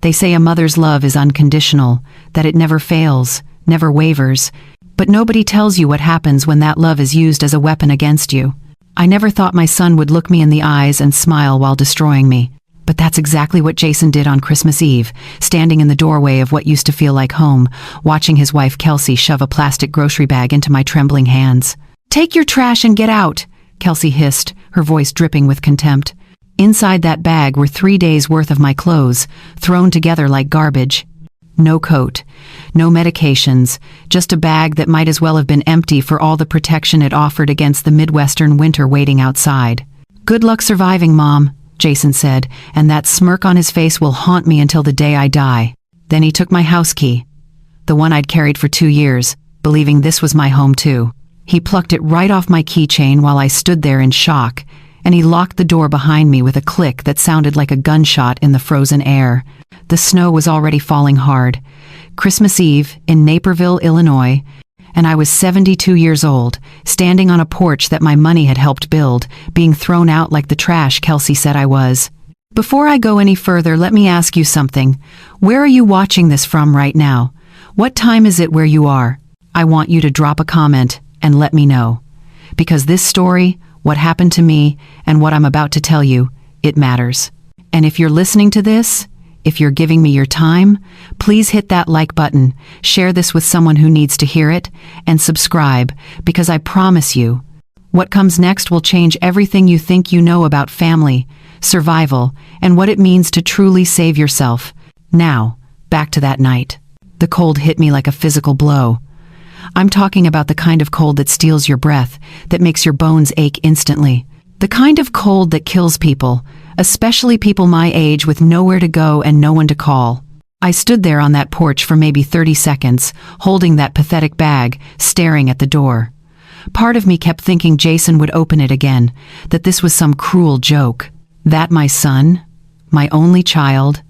They say a mother's love is unconditional, that it never fails, never wavers, but nobody tells you what happens when that love is used as a weapon against you. I never thought my son would look me in the eyes and smile while destroying me. But that's exactly what Jason did on Christmas Eve, standing in the doorway of what used to feel like home, watching his wife Kelsey shove a plastic grocery bag into my trembling hands. "Take your trash and get out," Kelsey hissed, her voice dripping with contempt. Inside that bag were 3 days' worth of my clothes, thrown together like garbage. No coat, no medications, just a bag that might as well have been empty for all the protection it offered against the Midwestern winter waiting outside. "Good luck surviving, Mom," Jason said, "and that smirk on his face will haunt me until the day I die." Then he took my house key, the one I'd carried for 2 years, believing this was my home too. He plucked it right off my keychain while I stood there in shock, and he locked the door behind me with a click that sounded like a gunshot in the frozen air. The snow was already falling hard. Christmas Eve in Naperville, Illinois, and I was 72 years old, standing on a porch that my money had helped build, being thrown out like the trash Kelsey said I was. Before I go any further, let me ask you something. Where are you watching this from right now? What time is it where you are? I want you to drop a comment and let me know. Because this story, what happened to me, and what I'm about to tell you, it matters. And if you're listening to this, if you're giving me your time, please hit that like button, share this with someone who needs to hear it, and subscribe, because I promise you, what comes next will change everything you think you know about family, survival, and what it means to truly save yourself. Now, back to that night. The cold hit me like a physical blow. I'm talking about the kind of cold that steals your breath, that makes your bones ache instantly. The kind of cold that kills people, especially people my age with nowhere to go and no one to call. I stood there on that porch for maybe 30 seconds, holding that pathetic bag, staring at the door. Part of me kept thinking Jason would open it again, that this was some cruel joke. That my son, my only child,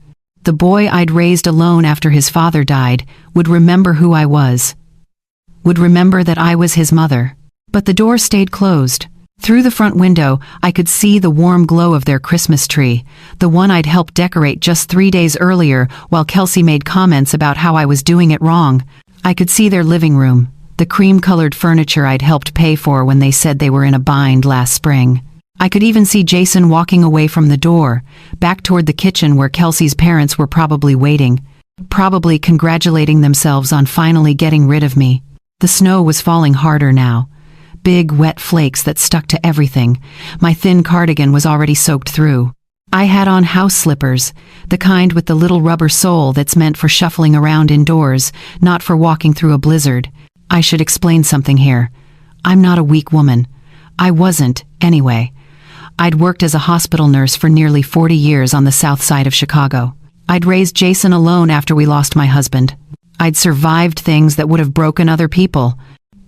the boy I'd raised alone after his father died, would remember who I was. Would remember that I was his mother. But the door stayed closed. Through the front window, I could see the warm glow of their Christmas tree, the one I'd helped decorate just 3 days earlier while Kelsey made comments about how I was doing it wrong. I could see their living room, the cream-colored furniture I'd helped pay for when they said they were in a bind last spring. I could even see Jason walking away from the door, back toward the kitchen where Kelsey's parents were probably waiting, probably congratulating themselves on finally getting rid of me. The snow was falling harder now. Big, wet flakes that stuck to everything. My thin cardigan was already soaked through. I had on house slippers, the kind with the little rubber sole that's meant for shuffling around indoors, not for walking through a blizzard. I should explain something here. I'm not a weak woman. I wasn't, anyway. I'd worked as a hospital nurse for nearly 40 years on the south side of Chicago. I'd raised Jason alone after we lost my husband. I'd survived things that would have broken other people.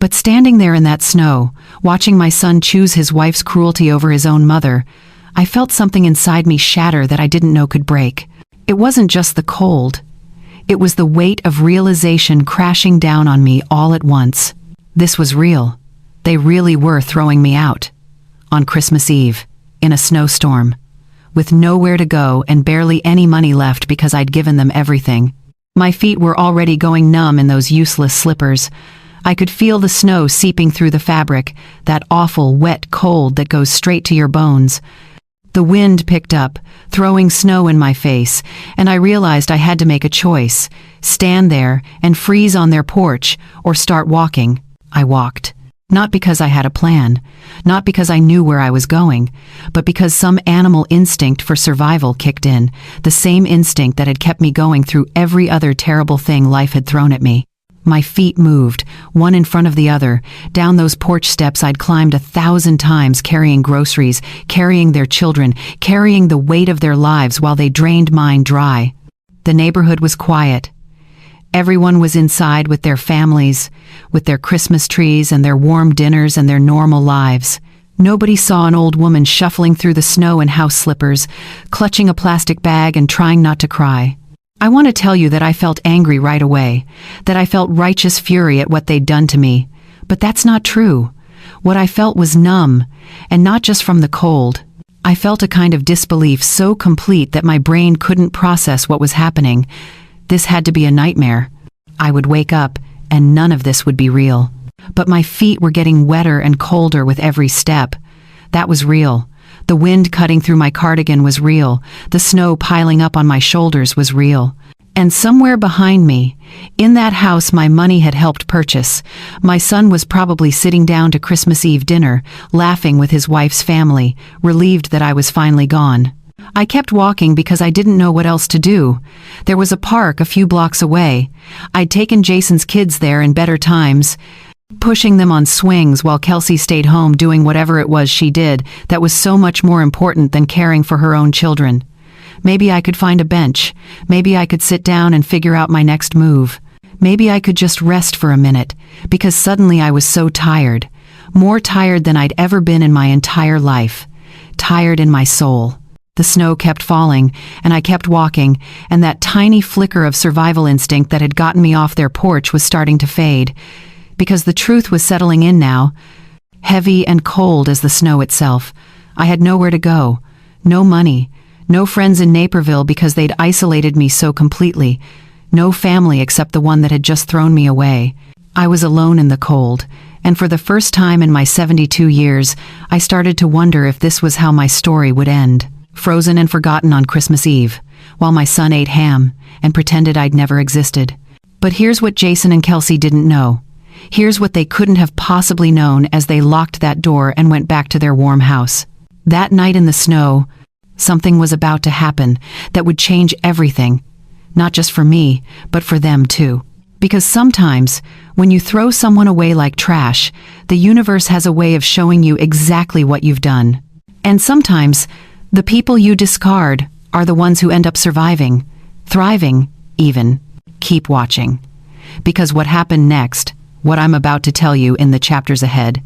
But standing there in that snow, watching my son choose his wife's cruelty over his own mother, I felt something inside me shatter that I didn't know could break. It wasn't just the cold. It was the weight of realization crashing down on me all at once. This was real. They really were throwing me out. On Christmas Eve, in a snowstorm, with nowhere to go and barely any money left because I'd given them everything. My feet were already going numb in those useless slippers. I could feel the snow seeping through the fabric, that awful, wet cold that goes straight to your bones. The wind picked up, throwing snow in my face, and I realized I had to make a choice, stand there and freeze on their porch, or start walking. I walked. Not because I had a plan, not because I knew where I was going, but because some animal instinct for survival kicked in, the same instinct that had kept me going through every other terrible thing life had thrown at me. My feet moved, one in front of the other, down those porch steps I'd climbed 1,000 times carrying groceries, carrying their children, carrying the weight of their lives while they drained mine dry. The neighborhood was quiet. Everyone was inside with their families, with their Christmas trees and their warm dinners and their normal lives. Nobody saw an old woman shuffling through the snow in house slippers, clutching a plastic bag and trying not to cry. I want to tell you that I felt angry right away, that I felt righteous fury at what they'd done to me. But that's not true. What I felt was numb, and not just from the cold. I felt a kind of disbelief so complete that my brain couldn't process what was happening. This had to be a nightmare. I would wake up, and none of this would be real. But my feet were getting wetter and colder with every step. That was real. The wind cutting through my cardigan was real. The snow piling up on my shoulders was real. And somewhere behind me, in that house my money had helped purchase, my son was probably sitting down to Christmas Eve dinner, laughing with his wife's family, relieved that I was finally gone. I kept walking because I didn't know what else to do. There was a park a few blocks away. I'd taken Jason's kids there in better times, pushing them on swings while Kelsey stayed home doing whatever it was she did that was so much more important than caring for her own children. Maybe I could find a bench. Maybe I could sit down and figure out my next move. Maybe I could just rest for a minute, because suddenly I was so tired. More tired than I'd ever been in my entire life. Tired in my soul. The snow kept falling, and I kept walking, and that tiny flicker of survival instinct that had gotten me off their porch was starting to fade. Because the truth was settling in now, heavy and cold as the snow itself. I had nowhere to go. No money. No friends in Naperville because they'd isolated me so completely. No family except the one that had just thrown me away. I was alone in the cold, and for the first time in my 72 years, I started to wonder if this was how my story would end. Frozen and forgotten on Christmas Eve, while my son ate ham and pretended I'd never existed. But here's what Jason and Kelsey didn't know. Here's what they couldn't have possibly known as they locked that door and went back to their warm house. That night in the snow, something was about to happen that would change everything. Not just for me, but for them too. Because sometimes, when you throw someone away like trash, the universe has a way of showing you exactly what you've done. And sometimes, the people you discard are the ones who end up surviving, thriving, even. Keep watching. Because what happened next, what I'm about to tell you in the chapters ahead,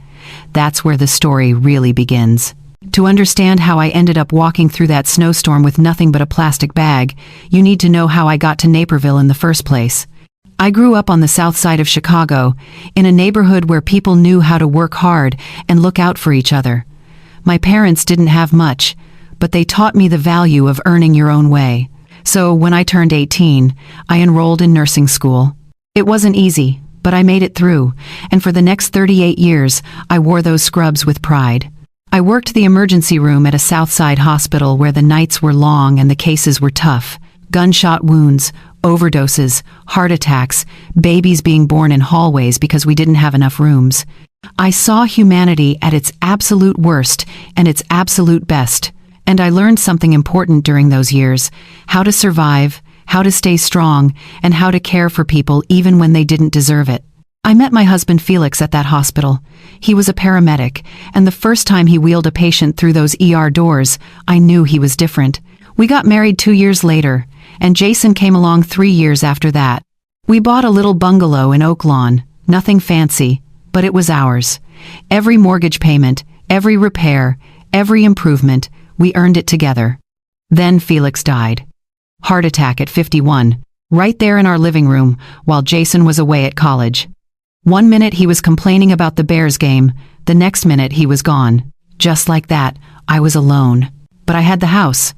that's where the story really begins. To understand how I ended up walking through that snowstorm with nothing but a plastic bag, you need to know how I got to Naperville in the first place. I grew up on the south side of Chicago, in a neighborhood where people knew how to work hard and look out for each other. My parents didn't have much, but they taught me the value of earning your own way. So when I turned 18, I enrolled in nursing school. It wasn't easy, but I made it through, and for the next 38 years, I wore those scrubs with pride. I worked the emergency room at a Southside hospital where the nights were long and the cases were tough. Gunshot wounds, overdoses, heart attacks, babies being born in hallways because we didn't have enough rooms. I saw humanity at its absolute worst and its absolute best. And I learned something important during those years: how to survive, how to stay strong, and how to care for people even when they didn't deserve it. I met my husband Felix at that hospital. He was a paramedic, and the first time he wheeled a patient through those ER doors, I knew he was different. We got married 2 years later, and Jason came along 3 years after that. We bought a little bungalow in Oak Lawn, nothing fancy, but it was ours. Every mortgage payment, every repair, every improvement, we earned it together. Then Felix died. Heart attack at 51, right there in our living room, while Jason was away at college. One minute he was complaining about the Bears game, the next minute he was gone. Just like that, I was alone. But I had the house.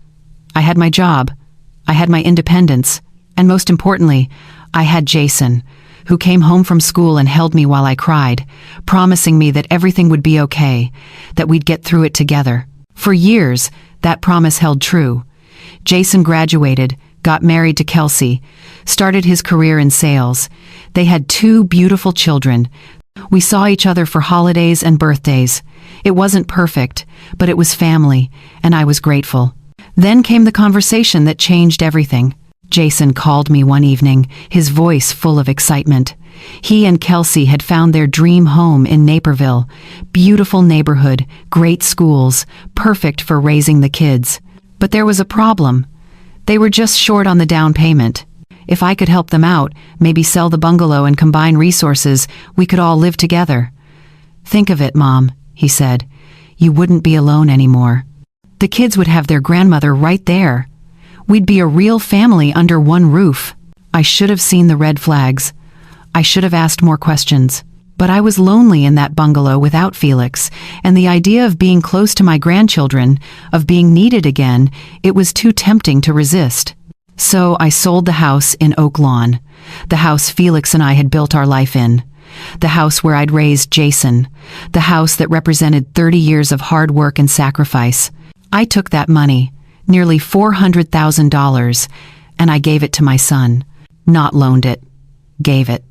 I had my job. I had my independence. And most importantly, I had Jason, who came home from school and held me while I cried, promising me that everything would be okay, that we'd get through it together. For years, that promise held true. Jason graduated, got married to Kelsey, started his career in sales. They had 2 beautiful children. We saw each other for holidays and birthdays. It wasn't perfect, but it was family, and I was grateful. Then came the conversation that changed everything. Jason called me one evening, his voice full of excitement. He and Kelsey had found their dream home in Naperville. Beautiful neighborhood, great schools, perfect for raising the kids. But there was a problem. They were just short on the down payment. If I could help them out, maybe sell the bungalow and combine resources, we could all live together. Think of it, Mom, he said. You wouldn't be alone anymore. The kids would have their grandmother right there. We'd be a real family under one roof. I should have seen the red flags. I should have asked more questions. But I was lonely in that bungalow without Felix, and the idea of being close to my grandchildren, of being needed again, it was too tempting to resist. So I sold the house in Oak Lawn, the house Felix and I had built our life in, the house where I'd raised Jason, the house that represented 30 years of hard work and sacrifice. I took that money, nearly $400,000, and I gave it to my son. Not loaned it, gave it.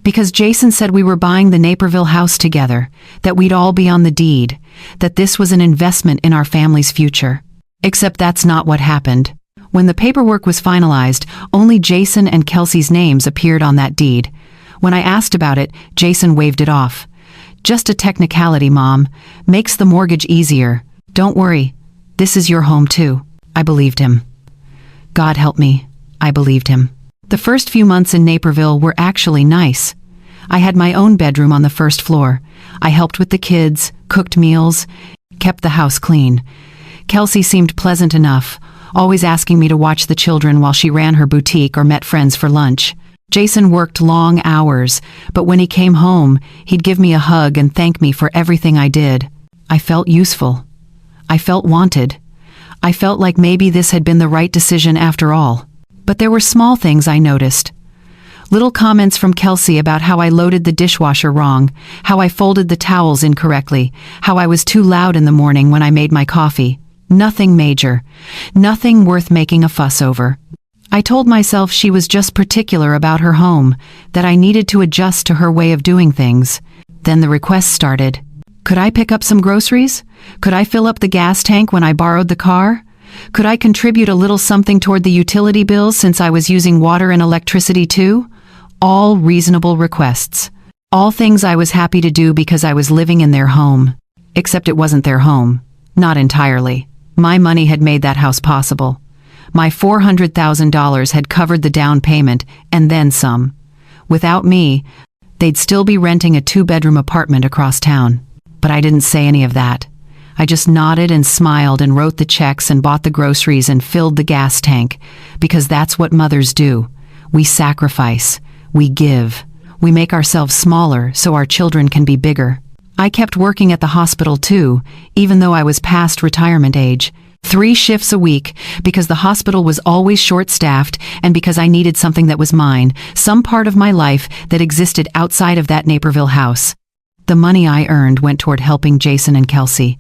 Because Jason said we were buying the Naperville house together, that we'd all be on the deed, that this was an investment in our family's future. Except that's not what happened. When the paperwork was finalized, only Jason and Kelsey's names appeared on that deed. When I asked about it, Jason waved it off. Just a technicality, Mom. Makes the mortgage easier. Don't worry. This is your home too. I believed him. God help me. I believed him. The first few months in Naperville were actually nice. I had my own bedroom on the first floor. I helped with the kids, cooked meals, kept the house clean. Kelsey seemed pleasant enough, always asking me to watch the children while she ran her boutique or met friends for lunch. Jason worked long hours, but when he came home, he'd give me a hug and thank me for everything I did. I felt useful. I felt wanted. I felt like maybe this had been the right decision after all. But there were small things I noticed. Little comments from Kelsey about how I loaded the dishwasher wrong, how I folded the towels incorrectly, how I was too loud in the morning when I made my coffee. Nothing major. Nothing worth making a fuss over. I told myself she was just particular about her home, that I needed to adjust to her way of doing things. Then the requests started. Could I pick up some groceries? Could I fill up the gas tank when I borrowed the car? Could I contribute a little something toward the utility bills since I was using water and electricity too? All reasonable requests. All things I was happy to do because I was living in their home. Except it wasn't their home. Not entirely. My money had made that house possible. My $400,000 had covered the down payment and then some. Without me, they'd still be renting a 2-bedroom apartment across town. But I didn't say any of that. I just nodded and smiled and wrote the checks and bought the groceries and filled the gas tank, because that's what mothers do. We sacrifice. We give. We make ourselves smaller so our children can be bigger. I kept working at the hospital too, even though I was past retirement age. 3 shifts a week, because the hospital was always short-staffed and because I needed something that was mine, some part of my life that existed outside of that Naperville house. The money I earned went toward helping Jason and Kelsey.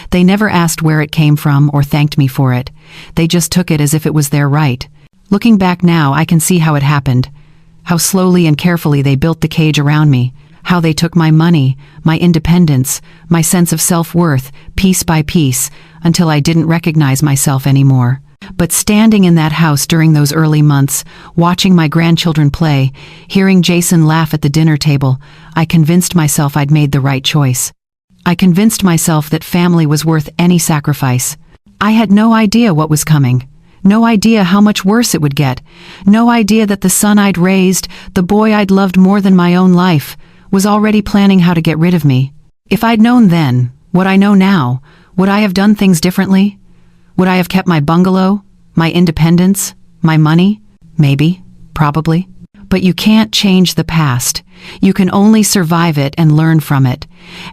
They never asked where it came from or thanked me for it. They just took it as if it was their right. Looking back now, I can see how it happened. How slowly and carefully they built the cage around me. How they took my money, my independence, my sense of self-worth, piece by piece, until I didn't recognize myself anymore. But standing in that house during those early months, watching my grandchildren play, hearing Jason laugh at the dinner table, I convinced myself I'd made the right choice. I convinced myself that family was worth any sacrifice. I had no idea what was coming. No idea how much worse it would get. No idea that the son I'd raised, the boy I'd loved more than my own life, was already planning how to get rid of me. If I'd known then, what I know now, would I have done things differently? Would I have kept my bungalow, my independence, my money? Maybe, probably. But you can't change the past. You can only survive it and learn from it.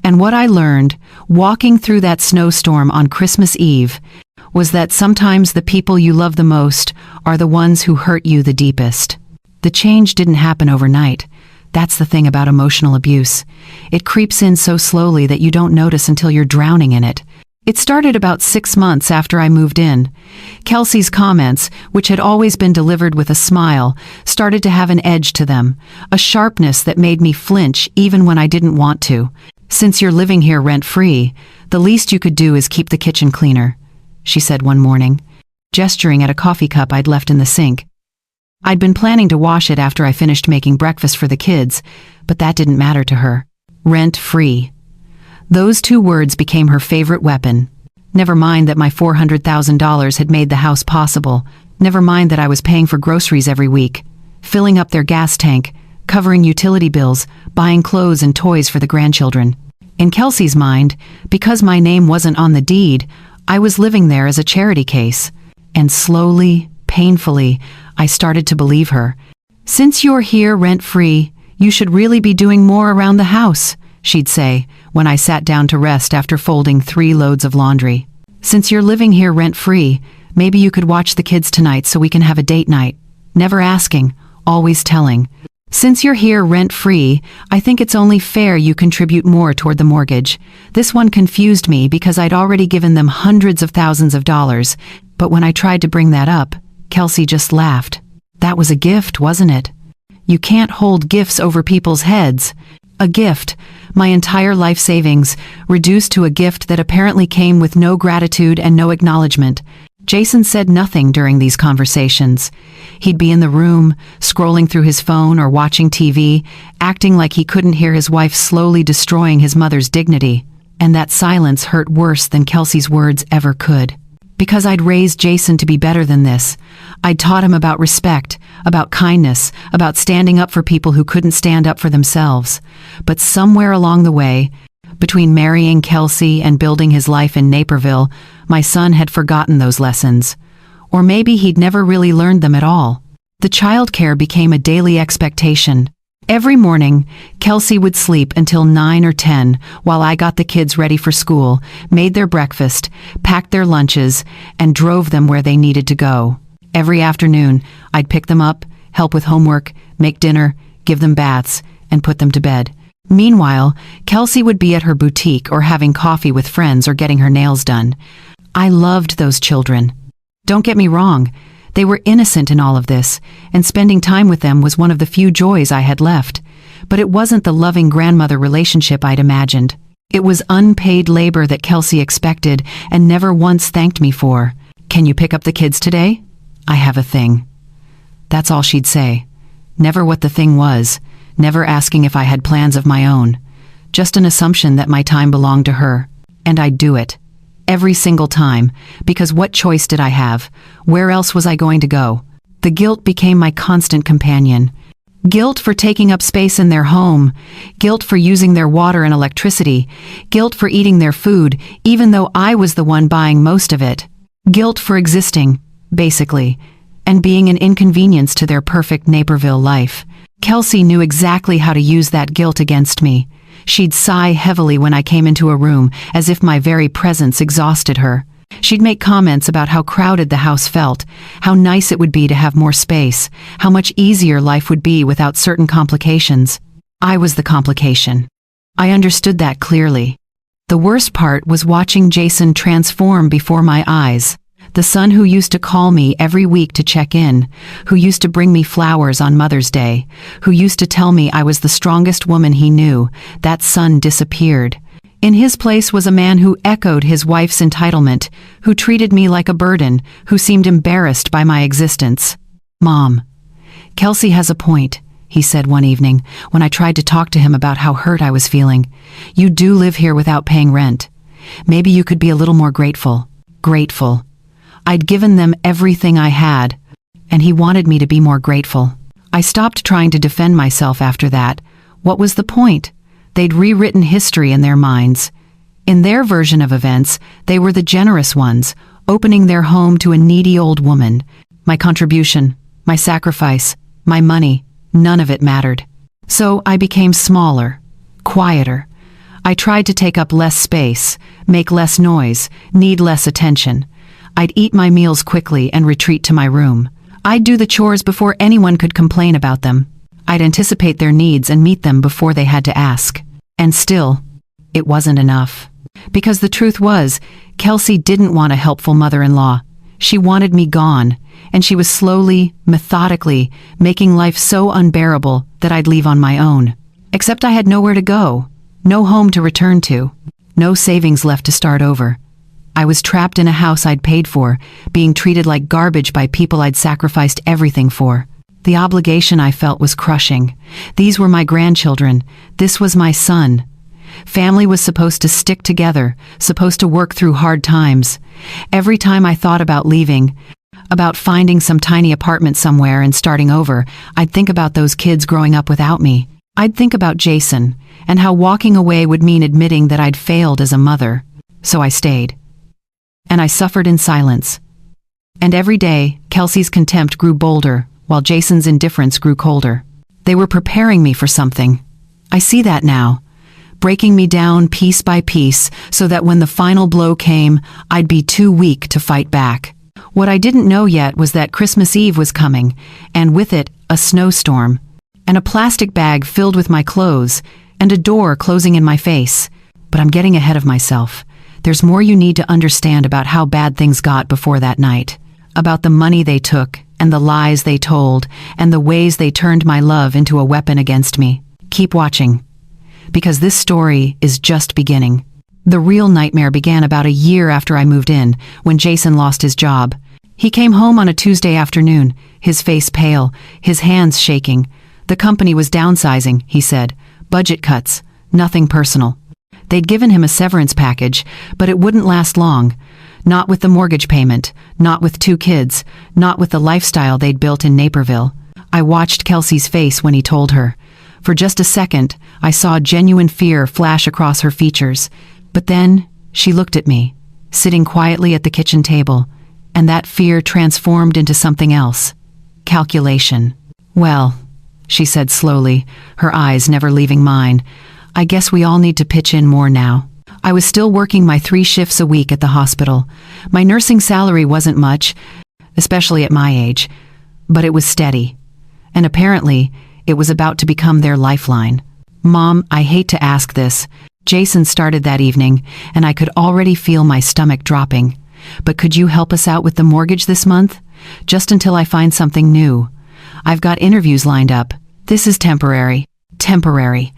And what I learned, walking through that snowstorm on Christmas Eve, was that sometimes the people you love the most are the ones who hurt you the deepest. The change didn't happen overnight. That's the thing about emotional abuse. It creeps in so slowly that you don't notice until you're drowning in it. It started about 6 months after I moved in. Kelsey's comments, which had always been delivered with a smile, started to have an edge to them, a sharpness that made me flinch even when I didn't want to. "Since you're living here rent-free, the least you could do is keep the kitchen cleaner," she said one morning, gesturing at a coffee cup I'd left in the sink. I'd been planning to wash it after I finished making breakfast for the kids, but that didn't matter to her. Rent-free. Those 2 words became her favorite weapon. Never mind that my $400,000 had made the house possible. Never mind that I was paying for groceries every week, filling up their gas tank, covering utility bills, buying clothes and toys for the grandchildren. In Kelsey's mind, because my name wasn't on the deed, I was living there as a charity case. And slowly, painfully, I started to believe her. "Since you're here rent-free, "You should really be doing more around the house," she'd say, when I sat down to rest after folding 3 loads of laundry. "Since you're living here rent-free, maybe you could watch the kids tonight so we can have a date night." Never asking, always telling. "Since you're here rent-free, I think it's only fair you contribute more toward the mortgage." This one confused me because I'd already given them hundreds of thousands of dollars, but when I tried to bring that up, Kelsey just laughed. That was a gift, wasn't it? You can't hold gifts over people's heads. A gift, my entire life savings, reduced to a gift that apparently came with no gratitude and no acknowledgement. Jason said nothing during these conversations. He'd be in the room, scrolling through his phone or watching TV, acting like he couldn't hear his wife slowly destroying his mother's dignity. And that silence hurt worse than Kelsey's words ever could. Because I'd raised Jason to be better than this. I'd taught him about respect, about kindness, about standing up for people who couldn't stand up for themselves. But somewhere along the way, between marrying Kelsey and building his life in Naperville, my son had forgotten those lessons. Or maybe he'd never really learned them at all. The childcare became a daily expectation. Every morning, Kelsey would sleep until 9 or 10 while I got the kids ready for school, made their breakfast, packed their lunches, and drove them where they needed to go. Every afternoon, I'd pick them up, help with homework, make dinner, give them baths, and put them to bed. Meanwhile, Kelsey would be at her boutique or having coffee with friends or getting her nails done. I loved those children. Don't get me wrong, they were innocent in all of this, and spending time with them was one of the few joys I had left. But it wasn't the loving grandmother relationship I'd imagined. It was unpaid labor that Kelsey expected and never once thanked me for. "Can you pick up the kids today? I have a thing." That's all she'd say. Never what the thing was, never asking if I had plans of my own. Just an assumption that my time belonged to her. And I'd do it. Every single time, because what choice did I have? Where else was I going to go? The guilt became my constant companion. Guilt for taking up space in their home, guilt for using their water and electricity, guilt for eating their food, even though I was the one buying most of it. Guilt for existing, basically, and being an inconvenience to their perfect Naperville life. Kelsey knew exactly how to use that guilt against me. She'd sigh heavily when I came into a room, as if my very presence exhausted her. She'd make comments about how crowded the house felt, how nice it would be to have more space, how much easier life would be without certain complications. I was the complication. I understood that clearly. The worst part was watching Jason transform before my eyes. The son who used to call me every week to check in, who used to bring me flowers on Mother's Day, who used to tell me I was the strongest woman he knew, that son disappeared. In his place was a man who echoed his wife's entitlement, who treated me like a burden, who seemed embarrassed by my existence. "Mom, Kelsey has a point," he said one evening, when I tried to talk to him about how hurt I was feeling. "You do live here without paying rent. Maybe you could be a little more grateful." Grateful. I'd given them everything I had, and he wanted me to be more grateful. I stopped trying to defend myself after that. What was the point? They'd rewritten history in their minds. In their version of events, they were the generous ones, opening their home to a needy old woman. My contribution, my sacrifice, my money, none of it mattered. So I became smaller, quieter. I tried to take up less space, make less noise, need less attention. I'd eat my meals quickly and retreat to my room. I'd do the chores before anyone could complain about them. I'd anticipate their needs and meet them before they had to ask. And still, it wasn't enough. Because the truth was, Kelsey didn't want a helpful mother-in-law. She wanted me gone, and she was slowly, methodically, making life so unbearable that I'd leave on my own. Except I had nowhere to go, no home to return to, no savings left to start over. I was trapped in a house I'd paid for, being treated like garbage by people I'd sacrificed everything for. The obligation I felt was crushing. These were my grandchildren. This was my son. Family was supposed to stick together, supposed to work through hard times. Every time I thought about leaving, about finding some tiny apartment somewhere and starting over, I'd think about those kids growing up without me. I'd think about Jason, and how walking away would mean admitting that I'd failed as a mother. So I stayed. And I suffered in silence. And every day, Kelsey's contempt grew bolder, while Jason's indifference grew colder. They were preparing me for something. I see that now. Breaking me down piece by piece so that when the final blow came, I'd be too weak to fight back. What I didn't know yet was that Christmas Eve was coming, and with it, a snowstorm, and a plastic bag filled with my clothes, and a door closing in my face. But I'm getting ahead of myself. There's more you need to understand about how bad things got before that night. About the money they took, and the lies they told, and the ways they turned my love into a weapon against me. Keep watching, because this story is just beginning. The real nightmare began about a year after I moved in, when Jason lost his job. He came home on a Tuesday afternoon, his face pale, his hands shaking. The company was downsizing, he said. Budget cuts, nothing personal. They'd given him a severance package, but it wouldn't last long. Not with the mortgage payment, not with 2 kids, not with the lifestyle they'd built in Naperville. I watched Kelsey's face when he told her. For just a second, I saw genuine fear flash across her features. But then, she looked at me, sitting quietly at the kitchen table, and that fear transformed into something else. Calculation. Well, she said slowly, her eyes never leaving mine, I guess we all need to pitch in more now. I was still working my 3 shifts a week at the hospital. My nursing salary wasn't much, especially at my age, but it was steady. And apparently, it was about to become their lifeline. Mom, I hate to ask this. Jason started that evening, and I could already feel my stomach dropping. But could you help us out with the mortgage this month? Just until I find something new. I've got interviews lined up. This is temporary. Temporary.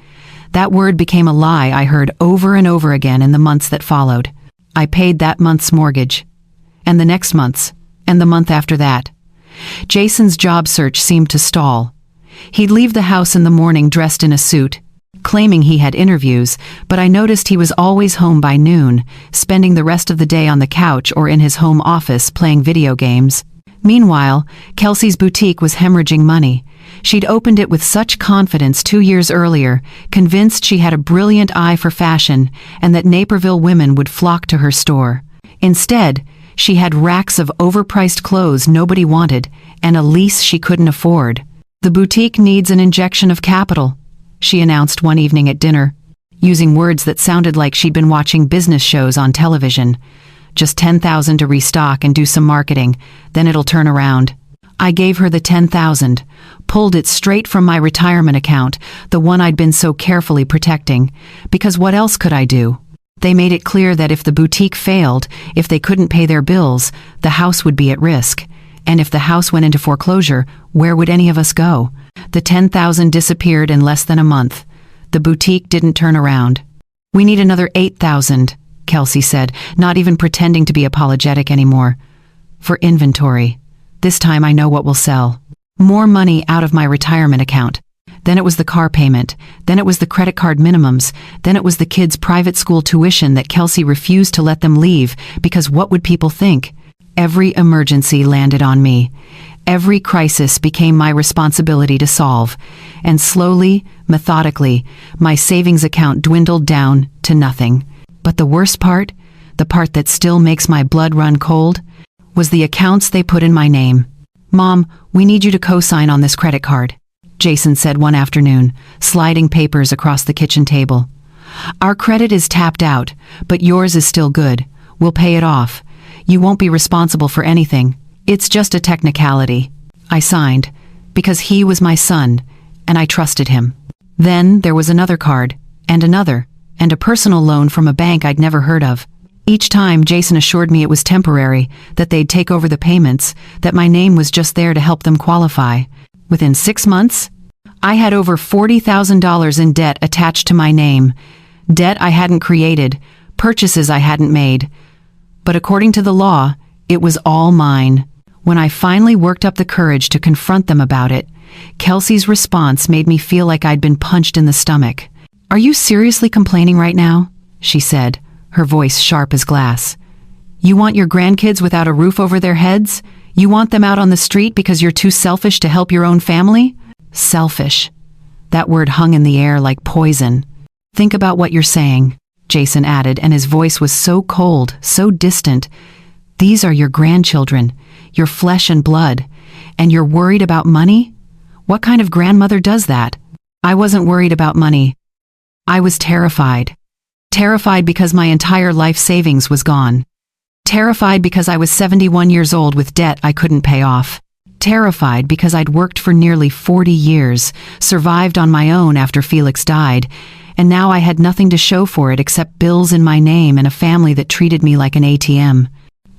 That word became a lie I heard over and over again in the months that followed. I paid that month's mortgage. And the next month's. And the month after that. Jason's job search seemed to stall. He'd leave the house in the morning dressed in a suit, claiming he had interviews, but I noticed he was always home by noon, spending the rest of the day on the couch or in his home office playing video games. Meanwhile, Kelsey's boutique was hemorrhaging money. She'd opened it with such confidence 2 years earlier, convinced she had a brilliant eye for fashion and that Naperville women would flock to her store. Instead, she had racks of overpriced clothes nobody wanted and a lease she couldn't afford. The boutique needs an injection of capital, she announced one evening at dinner, using words that sounded like she'd been watching business shows on television. Just $10,000 to restock and do some marketing, then it'll turn around. I gave her the $10,000, pulled it straight from my retirement account, the one I'd been so carefully protecting, because what else could I do? They made it clear that if the boutique failed, if they couldn't pay their bills, the house would be at risk. And if the house went into foreclosure, where would any of us go? The $10,000 disappeared in less than a month. The boutique didn't turn around. We need another $8,000, Kelsey said, not even pretending to be apologetic anymore. For inventory. This time I know what will sell. More money out of my retirement account. Then it was the car payment. Then it was the credit card minimums. Then it was the kids' private school tuition that Kelsey refused to let them leave because what would people think? Every emergency landed on me. Every crisis became my responsibility to solve. And slowly, methodically, my savings account dwindled down to nothing. But the worst part, the part that still makes my blood run cold, was the accounts they put in my name. Mom, we need you to co-sign on this credit card, Jason said one afternoon, sliding papers across the kitchen table. Our credit is tapped out, but yours is still good. We'll pay it off. You won't be responsible for anything. It's just a technicality. I signed, because he was my son, and I trusted him. Then there was another card, and another, and a personal loan from a bank I'd never heard of. Each time, Jason assured me it was temporary, that they'd take over the payments, that my name was just there to help them qualify. Within 6 months, I had over $40,000 in debt attached to my name. Debt I hadn't created, purchases I hadn't made. But according to the law, it was all mine. When I finally worked up the courage to confront them about it, Kelsey's response made me feel like I'd been punched in the stomach. Are you seriously complaining right now? She said, her voice sharp as glass. You want your grandkids without a roof over their heads? You want them out on the street because you're too selfish to help your own family? Selfish. That word hung in the air like poison. Think about what you're saying, Jason added, and his voice was so cold, so distant. These are your grandchildren, your flesh and blood, and you're worried about money? What kind of grandmother does that? I wasn't worried about money. I was terrified. Terrified because my entire life savings was gone. Terrified because I was 71 years old with debt I couldn't pay off. Terrified because I'd worked for nearly 40 years, survived on my own after Felix died, and now I had nothing to show for it except bills in my name and a family that treated me like an ATM.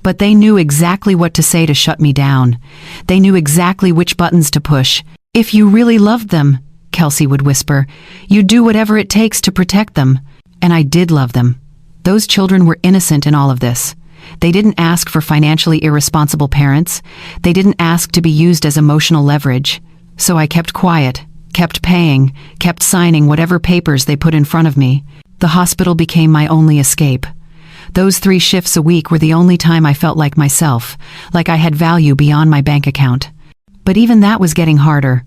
But they knew exactly what to say to shut me down. They knew exactly which buttons to push. If you really loved them, Kelsey would whisper, you'd do whatever it takes to protect them. And I did love them. Those children were innocent in all of this. They didn't ask for financially irresponsible parents. They didn't ask to be used as emotional leverage. So I kept quiet, kept paying, kept signing whatever papers they put in front of me. The hospital became my only escape. Those 3 shifts a week were the only time I felt like myself, like I had value beyond my bank account. But even that was getting harder.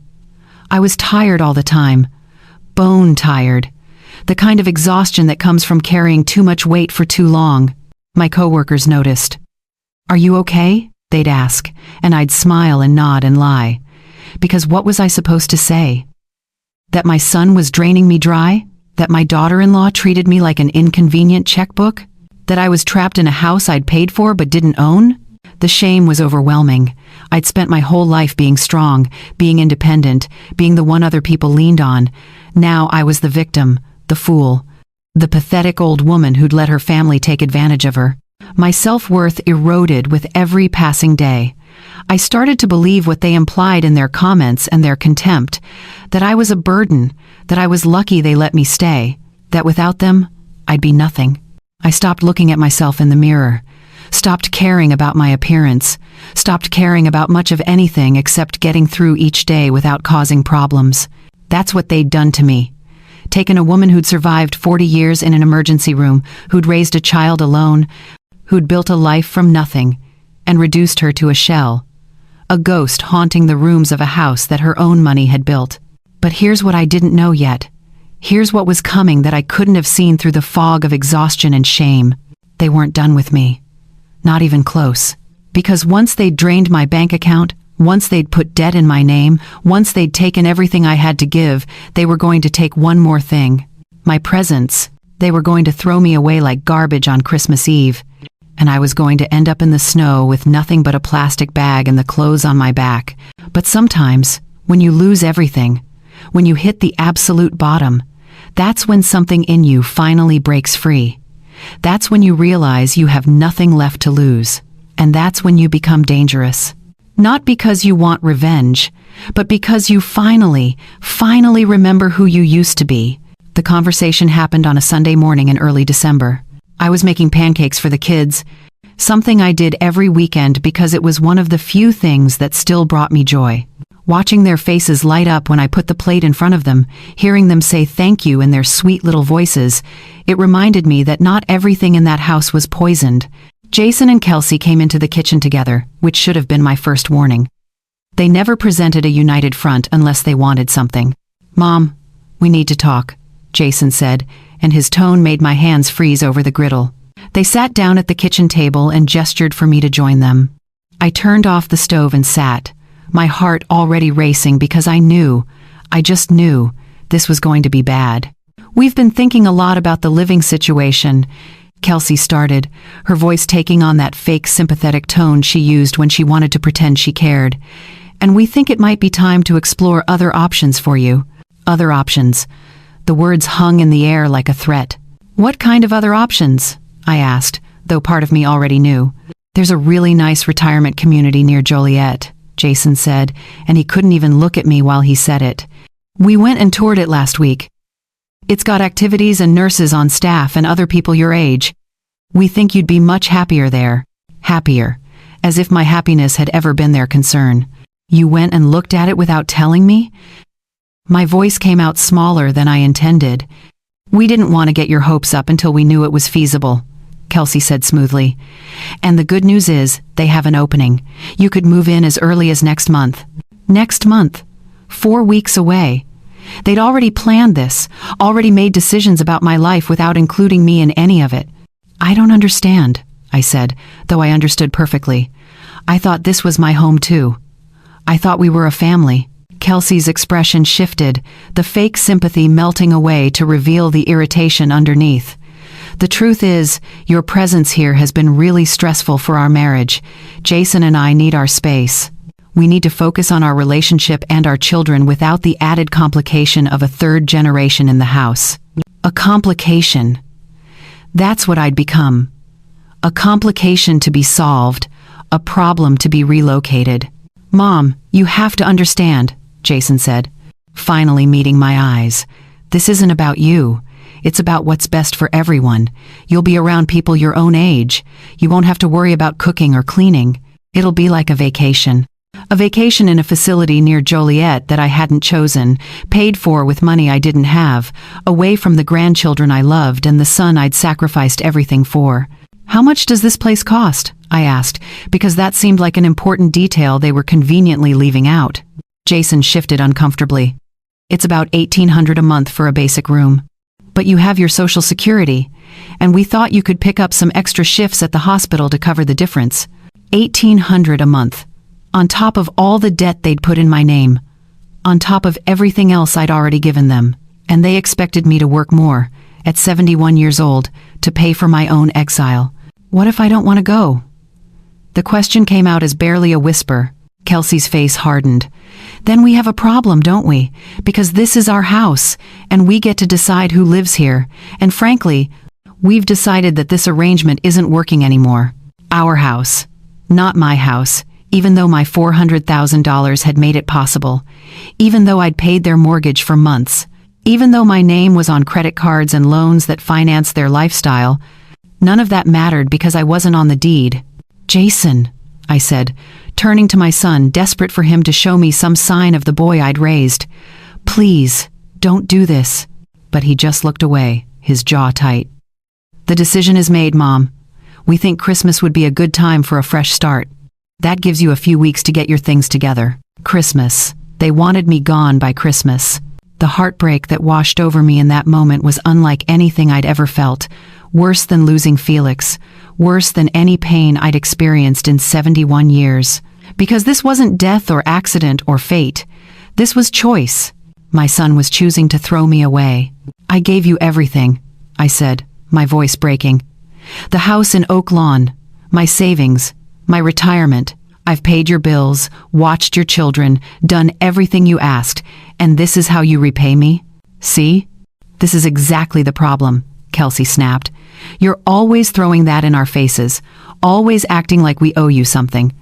I was tired all the time. Bone tired. The kind of exhaustion that comes from carrying too much weight for too long. My coworkers noticed. Are you okay? They'd ask, and I'd smile and nod and lie. Because what was I supposed to say? That my son was draining me dry? That my daughter-in-law treated me like an inconvenient checkbook? That I was trapped in a house I'd paid for but didn't own? The shame was overwhelming. I'd spent my whole life being strong, being independent, being the one other people leaned on. Now I was the victim, the fool, the pathetic old woman who'd let her family take advantage of her. My self-worth eroded with every passing day. I started to believe what they implied in their comments and their contempt, that I was a burden, that I was lucky they let me stay, that without them, I'd be nothing. I stopped looking at myself in the mirror, stopped caring about my appearance, stopped caring about much of anything except getting through each day without causing problems. That's what they'd done to me. Taken a woman who'd survived 40 years in an emergency room, who'd raised a child alone, who'd built a life from nothing, and reduced her to a shell. A ghost haunting the rooms of a house that her own money had built. But here's what I didn't know yet. Here's what was coming that I couldn't have seen through the fog of exhaustion and shame. They weren't done with me. Not even close. Because once they'd drained my bank account, once they'd put debt in my name, once they'd taken everything I had to give, they were going to take one more thing. My presents. They were going to throw me away like garbage on Christmas Eve. And I was going to end up in the snow with nothing but a plastic bag and the clothes on my back. But sometimes, when you lose everything, when you hit the absolute bottom, that's when something in you finally breaks free. That's when you realize you have nothing left to lose. And that's when you become dangerous. Not because you want revenge, but because you finally remember who you used to be. The conversation happened on a Sunday morning in early December. I was making pancakes for the kids, something I did every weekend because it was one of the few things that still brought me joy. Watching their faces light up when I put the plate in front of them, hearing them say thank you in their sweet little voices, it reminded me that not everything in that house was poisoned. Jason and Kelsey came into the kitchen together, which should have been my first warning. They never presented a united front unless they wanted something. "Mom, we need to talk," Jason said, and his tone made my hands freeze over the griddle. They sat down at the kitchen table and gestured for me to join them. I turned off the stove and sat, my heart already racing because I just knew, this was going to be bad. "We've been thinking a lot about the living situation," Kelsey started, her voice taking on that fake sympathetic tone she used when she wanted to pretend she cared. "And we think it might be time to explore other options for you." Other options. The words hung in the air like a threat. "What kind of other options?" I asked, though part of me already knew. "There's a really nice retirement community near Joliet," Jason said, and he couldn't even look at me while he said it. "We went and toured it last week. It's got activities and nurses on staff and other people your age. We think you'd be much happier there." Happier. As if my happiness had ever been their concern. "You went and looked at it without telling me?" My voice came out smaller than I intended. "We didn't want to get your hopes up until we knew it was feasible," Kelsey said smoothly. "And the good news is, they have an opening. You could move in as early as next month." Next month. 4 weeks away. They'd already planned this, already made decisions about my life without including me in any of it. "I don't understand," I said, though I understood perfectly. "I thought this was my home too. I thought we were a family." Kelsey's expression shifted, the fake sympathy melting away to reveal the irritation underneath. The truth is, your presence here has been really stressful for our marriage. Jason and I need our space. We need to focus on our relationship and our children without the added complication of a third generation in the house. A complication. That's what I'd become. A complication to be solved, a problem to be relocated. Mom, you have to understand, Jason said, finally meeting my eyes. This isn't about you. It's about what's best for everyone. You'll be around people your own age. You won't have to worry about cooking or cleaning. It'll be like a vacation. A vacation in a facility near Joliet that I hadn't chosen, paid for with money I didn't have, away from the grandchildren I loved and the son I'd sacrificed everything for. How much does this place cost? I asked, because that seemed like an important detail they were conveniently leaving out. Jason shifted uncomfortably. It's about $1,800 a month for a basic room. But you have your Social Security, and we thought you could pick up some extra shifts at the hospital to cover the difference. $1,800 a month. On top of all the debt they'd put in my name. On top of everything else I'd already given them. And they expected me to work more, at 71 years old, to pay for my own exile. What if I don't want to go? The question came out as barely a whisper. Kelsey's face hardened. Then we have a problem, don't we? Because this is our house, and we get to decide who lives here. And frankly, we've decided that this arrangement isn't working anymore. Our house. Not my house, even though my $400,000 had made it possible. Even though I'd paid their mortgage for months. Even though my name was on credit cards and loans that financed their lifestyle. None of that mattered because I wasn't on the deed. Jason, I said, turning to my son, desperate for him to show me some sign of the boy I'd raised. Please, don't do this. But he just looked away, his jaw tight. The decision is made, Mom. We think Christmas would be a good time for a fresh start. That gives you a few weeks to get your things together. Christmas. They wanted me gone by Christmas. The heartbreak that washed over me in that moment was unlike anything I'd ever felt. Worse than losing Felix. Worse than any pain I'd experienced in 71 years. Because this wasn't death or accident or fate. This was choice. My son was choosing to throw me away. I gave you everything, I said, my voice breaking. The house in Oak Lawn, my savings, my retirement. I've paid your bills, watched your children, done everything you asked, and this is how you repay me? See? This is exactly the problem, Kelsey snapped. You're always throwing that in our faces, always acting like we owe you something.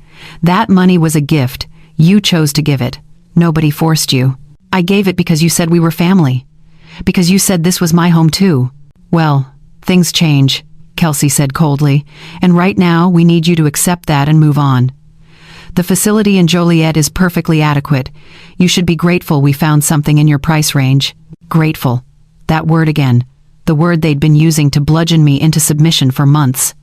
That money was a gift. You chose to give it. Nobody forced you. I gave it because you said we were family. Because you said this was my home too. Well, things change, Kelsey said coldly, and right now we need you to accept that and move on. The facility in Joliet is perfectly adequate. You should be grateful we found something in your price range. Grateful. That word again. The word they'd been using to bludgeon me into submission for months.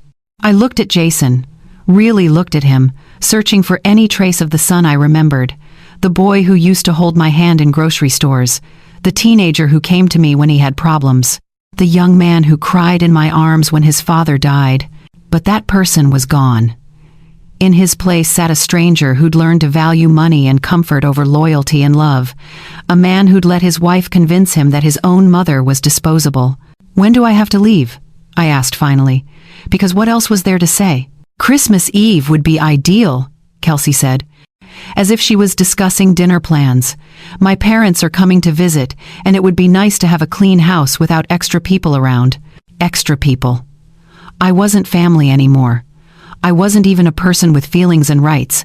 I looked at Jason. Really looked at him, searching for any trace of the son I remembered. The boy who used to hold my hand in grocery stores. The teenager who came to me when he had problems. The young man who cried in my arms when his father died. But that person was gone. In his place sat a stranger who'd learned to value money and comfort over loyalty and love. A man who'd let his wife convince him that his own mother was disposable. When do I have to leave? I asked finally. Because what else was there to say? Christmas Eve would be ideal, Kelsey said, as if she was discussing dinner plans. My parents are coming to visit, and it would be nice to have a clean house without extra people around. Extra people. I wasn't family anymore. I wasn't even a person with feelings and rights.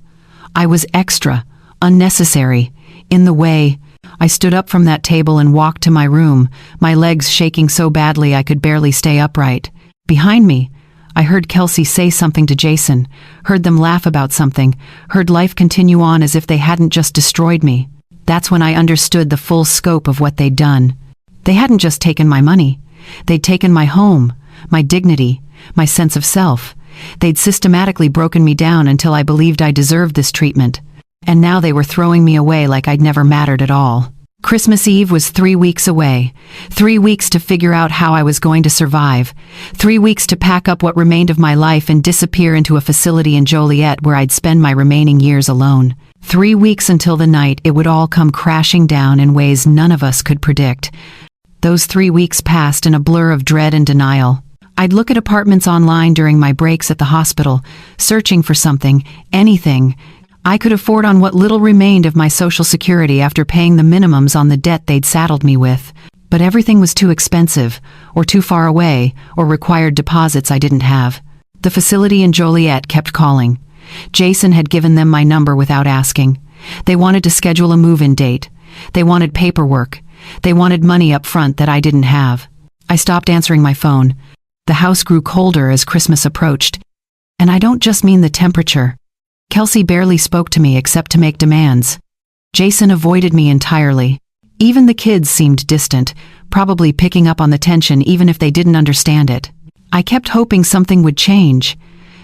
I was extra, unnecessary, in the way. I stood up from that table and walked to my room, my legs shaking so badly I could barely stay upright. Behind me, I heard Kelsey say something to Jason, heard them laugh about something, heard life continue on as if they hadn't just destroyed me. That's when I understood the full scope of what they'd done. They hadn't just taken my money. They'd taken my home, my dignity, my sense of self. They'd systematically broken me down until I believed I deserved this treatment. And now they were throwing me away like I'd never mattered at all. Christmas Eve was 3 weeks away. 3 weeks to figure out how I was going to survive. 3 weeks to pack up what remained of my life and disappear into a facility in Joliet where I'd spend my remaining years alone. 3 weeks until the night it would all come crashing down in ways none of us could predict. Those 3 weeks passed in a blur of dread and denial. I'd look at apartments online during my breaks at the hospital, searching for something, anything I could afford on what little remained of my Social Security after paying the minimums on the debt they'd saddled me with. But everything was too expensive, or too far away, or required deposits I didn't have. The facility in Joliet kept calling. Jason had given them my number without asking. They wanted to schedule a move-in date. They wanted paperwork. They wanted money up front that I didn't have. I stopped answering my phone. The house grew colder as Christmas approached. And I don't just mean the temperature. Kelsey barely spoke to me except to make demands. Jason avoided me entirely. Even the kids seemed distant, probably picking up on the tension even if they didn't understand it. I kept hoping something would change.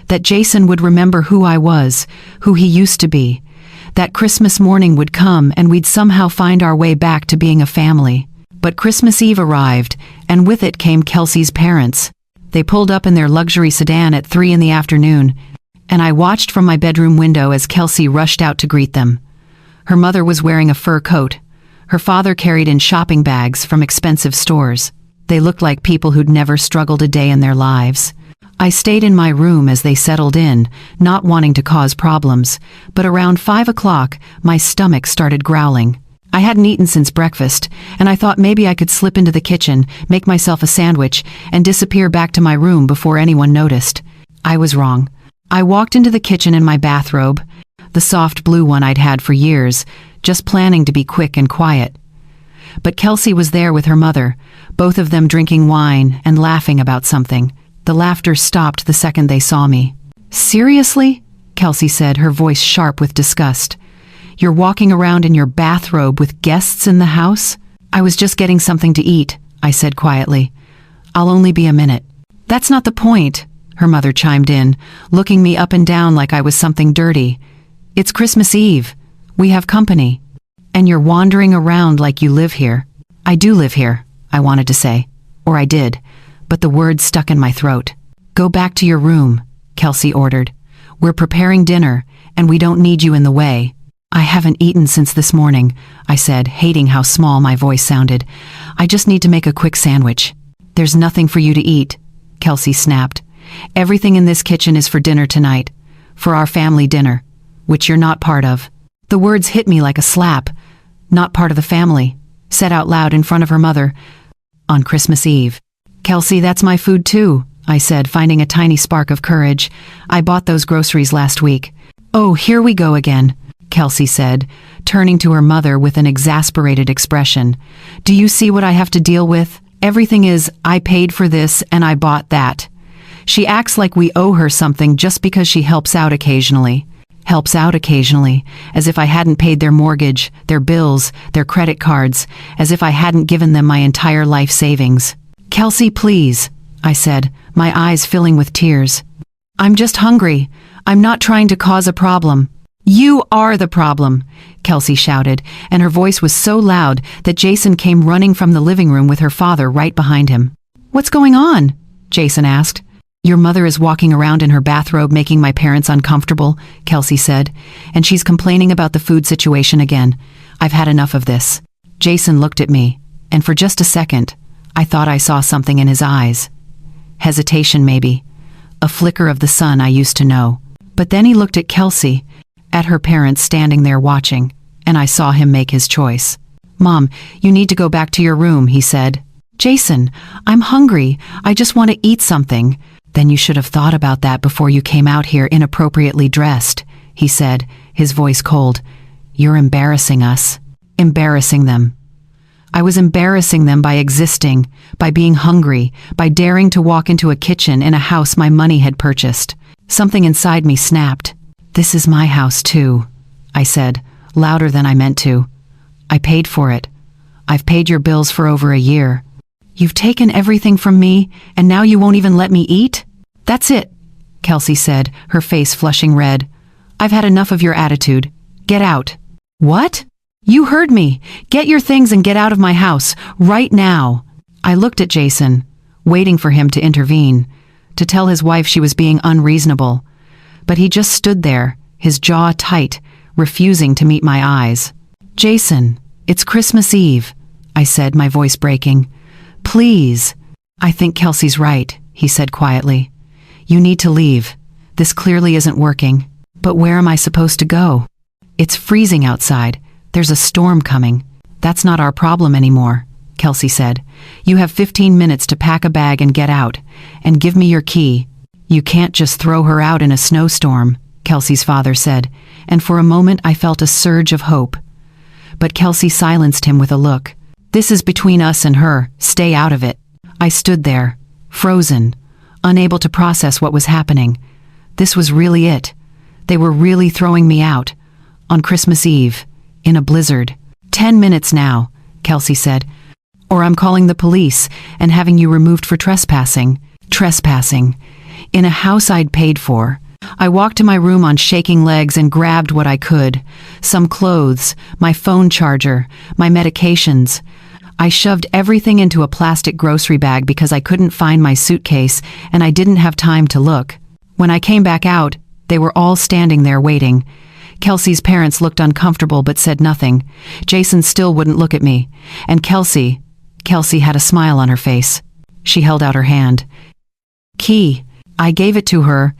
That Jason would remember who I was, who he used to be. That Christmas morning would come and we'd somehow find our way back to being a family. But Christmas Eve arrived, and with it came Kelsey's parents. They pulled up in their luxury sedan at 3 in the afternoon, and I watched from my bedroom window as Kelsey rushed out to greet them. Her mother was wearing a fur coat. Her father carried in shopping bags from expensive stores. They looked like people who'd never struggled a day in their lives. I stayed in my room as they settled in, not wanting to cause problems, but around 5 o'clock, my stomach started growling. I hadn't eaten since breakfast, and I thought maybe I could slip into the kitchen, make myself a sandwich, and disappear back to my room before anyone noticed. I was wrong. I walked into the kitchen in my bathrobe, the soft blue one I'd had for years, just planning to be quick and quiet. But Kelsey was there with her mother, both of them drinking wine and laughing about something. The laughter stopped the second they saw me. "Seriously?" Kelsey said, her voice sharp with disgust. "You're walking around in your bathrobe with guests in the house?" "I was just getting something to eat," I said quietly. "I'll only be a minute." "That's not the point," her mother chimed in, looking me up and down like I was something dirty. "It's Christmas Eve. We have company. And you're wandering around like you live here." "I do live here," I wanted to say. Or I did. But the words stuck in my throat. "Go back to your room," Kelsey ordered. "We're preparing dinner, and we don't need you in the way." "I haven't eaten since this morning," I said, hating how small my voice sounded. "I just need to make a quick sandwich." "There's nothing for you to eat," Kelsey snapped. "Everything in this kitchen is for dinner tonight. For our family dinner, which you're not part of." The words hit me like a slap. "Not part of the family," said out loud in front of her mother. "On Christmas Eve." "Kelsey, that's my food too," I said, finding a tiny spark of courage. "I bought those groceries last week." "Oh, here we go again," Kelsey said, turning to her mother with an exasperated expression. "Do you see what I have to deal with? Everything is, I paid for this and I bought that." She acts like we owe her something just because she helps out occasionally. Helps out occasionally, as if I hadn't paid their mortgage, their bills, their credit cards, as if I hadn't given them my entire life savings. "Kelsey, please," I said, my eyes filling with tears. "I'm just hungry. I'm not trying to cause a problem." "You are the problem," Kelsey shouted, and her voice was so loud that Jason came running from the living room with her father right behind him. "What's going on?" Jason asked. "Your mother is walking around in her bathrobe making my parents uncomfortable," Kelsey said, "and she's complaining about the food situation again. I've had enough of this." Jason looked at me, and for just a second, I thought I saw something in his eyes. Hesitation maybe. A flicker of the son I used to know. But then he looked at Kelsey, at her parents standing there watching, and I saw him make his choice. "Mom, you need to go back to your room," he said. "Jason, I'm hungry. I just want to eat something." "Then you should have thought about that before you came out here inappropriately dressed," he said, his voice cold. "You're embarrassing us." Embarrassing them. I was embarrassing them by existing, by being hungry, by daring to walk into a kitchen in a house my money had purchased. Something inside me snapped. "This is my house too," I said, louder than I meant to. "I paid for it. I've paid your bills for over a year. You've taken everything from me, and now you won't even let me eat?" "That's it," Kelsey said, her face flushing red. "I've had enough of your attitude. Get out." "What?" "You heard me. Get your things and get out of my house, right now." I looked at Jason, waiting for him to intervene, to tell his wife she was being unreasonable. But he just stood there, his jaw tight, refusing to meet my eyes. "Jason, it's Christmas Eve," I said, my voice breaking. "Please." "I think Kelsey's right," he said quietly. "You need to leave. This clearly isn't working." "But where am I supposed to go?" "It's freezing outside. There's a storm coming." "That's not our problem anymore," Kelsey said. "You have 15 minutes to pack a bag and get out, and give me your key." "You can't just throw her out in a snowstorm," Kelsey's father said, and for a moment I felt a surge of hope. But Kelsey silenced him with a look. "This is between us and her. Stay out of it." I stood there, frozen, unable to process what was happening. This was really it. They were really throwing me out. On Christmas Eve, in a blizzard. 10 minutes now," Kelsey said, "or I'm calling the police and having you removed for trespassing." Trespassing. In a house I'd paid for. I walked to my room on shaking legs and grabbed what I could. Some clothes, my phone charger, my medications. I shoved everything into a plastic grocery bag because I couldn't find my suitcase and I didn't have time to look. When I came back out, they were all standing there waiting. Kelsey's parents looked uncomfortable but said nothing. Jason still wouldn't look at me. And Kelsey had a smile on her face. She held out her hand. "Key." I gave it to her,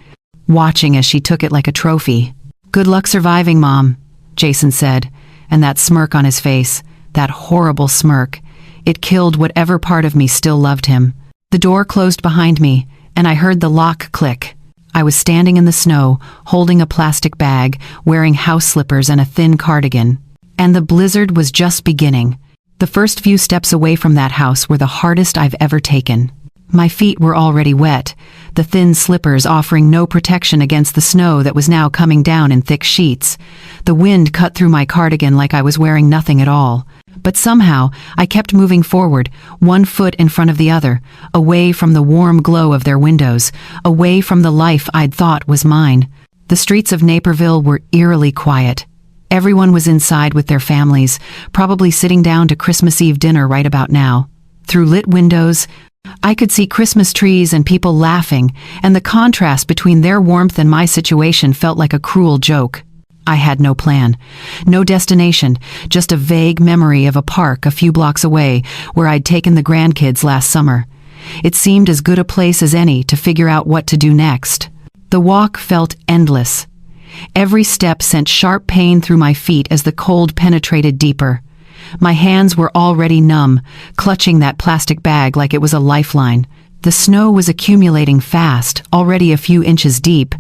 watching as she took it like a trophy. "Good luck surviving, Mom," Jason said, and that smirk on his face, that horrible smirk, it killed whatever part of me still loved him. The door closed behind me, and I heard the lock click. I was standing in the snow, holding a plastic bag, wearing house slippers and a thin cardigan. And the blizzard was just beginning. The first few steps away from that house were the hardest I've ever taken. My feet were already wet, the thin slippers offering no protection against the snow that was now coming down in thick sheets. The wind cut through my cardigan like I was wearing nothing at all. But somehow, I kept moving forward, one foot in front of the other, away from the warm glow of their windows, away from the life I'd thought was mine. The streets of Naperville were eerily quiet. Everyone was inside with their families, probably sitting down to Christmas Eve dinner right about now. Through lit windows, I could see Christmas trees and people laughing, and the contrast between their warmth and my situation felt like a cruel joke. I had no plan, no destination, just a vague memory of a park a few blocks away where I'd taken the grandkids last summer. It seemed as good a place as any to figure out what to do next. The walk felt endless. Every step sent sharp pain through my feet as the cold penetrated deeper. My hands were already numb, clutching that plastic bag like it was a lifeline. The snow was accumulating fast, already a few inches deep,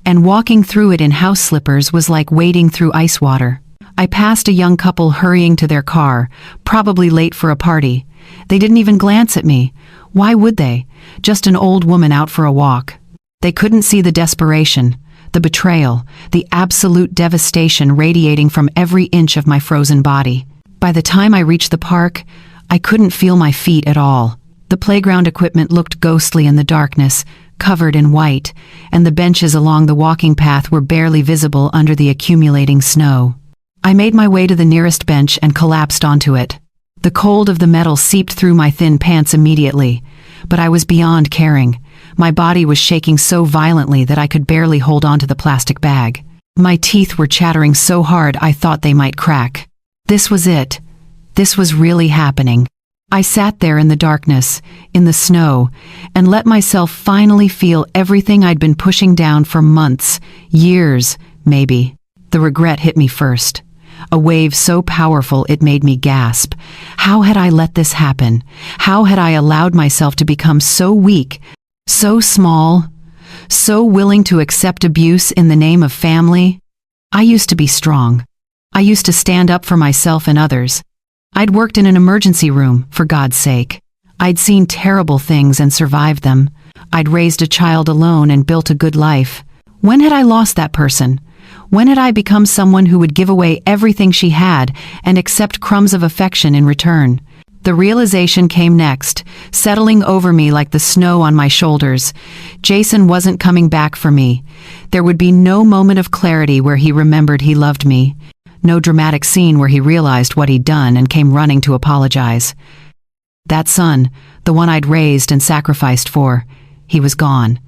and walking through it in house slippers was like wading through ice water. I passed a young couple hurrying to their car, probably late for a party. They didn't even glance at me. Why would they? Just an old woman out for a walk. They couldn't see the desperation, the betrayal, the absolute devastation radiating from every inch of my frozen body. By the time I reached the park, I couldn't feel my feet at all. The playground equipment looked ghostly in the darkness, covered in white, and the benches along the walking path were barely visible under the accumulating snow. I made my way to the nearest bench and collapsed onto it. The cold of the metal seeped through my thin pants immediately, but I was beyond caring. My body was shaking so violently that I could barely hold onto the plastic bag. My teeth were chattering so hard I thought they might crack. This was it. This was really happening. I sat there in the darkness, in the snow, and let myself finally feel everything I'd been pushing down for months, years, maybe. The regret hit me first. A wave so powerful it made me gasp. How had I let this happen? How had I allowed myself to become so weak, so small, so willing to accept abuse in the name of family? I used to be strong. I used to stand up for myself and others. I'd worked in an emergency room, for God's sake. I'd seen terrible things and survived them. I'd raised a child alone and built a good life. When had I lost that person? When had I become someone who would give away everything she had and accept crumbs of affection in return? The realization came next, settling over me like the snow on my shoulders. Jason wasn't coming back for me. There would be no moment of clarity where he remembered he loved me. No dramatic scene where he realized what he'd done and came running to apologize. That son, the one I'd raised and sacrificed for, he was gone.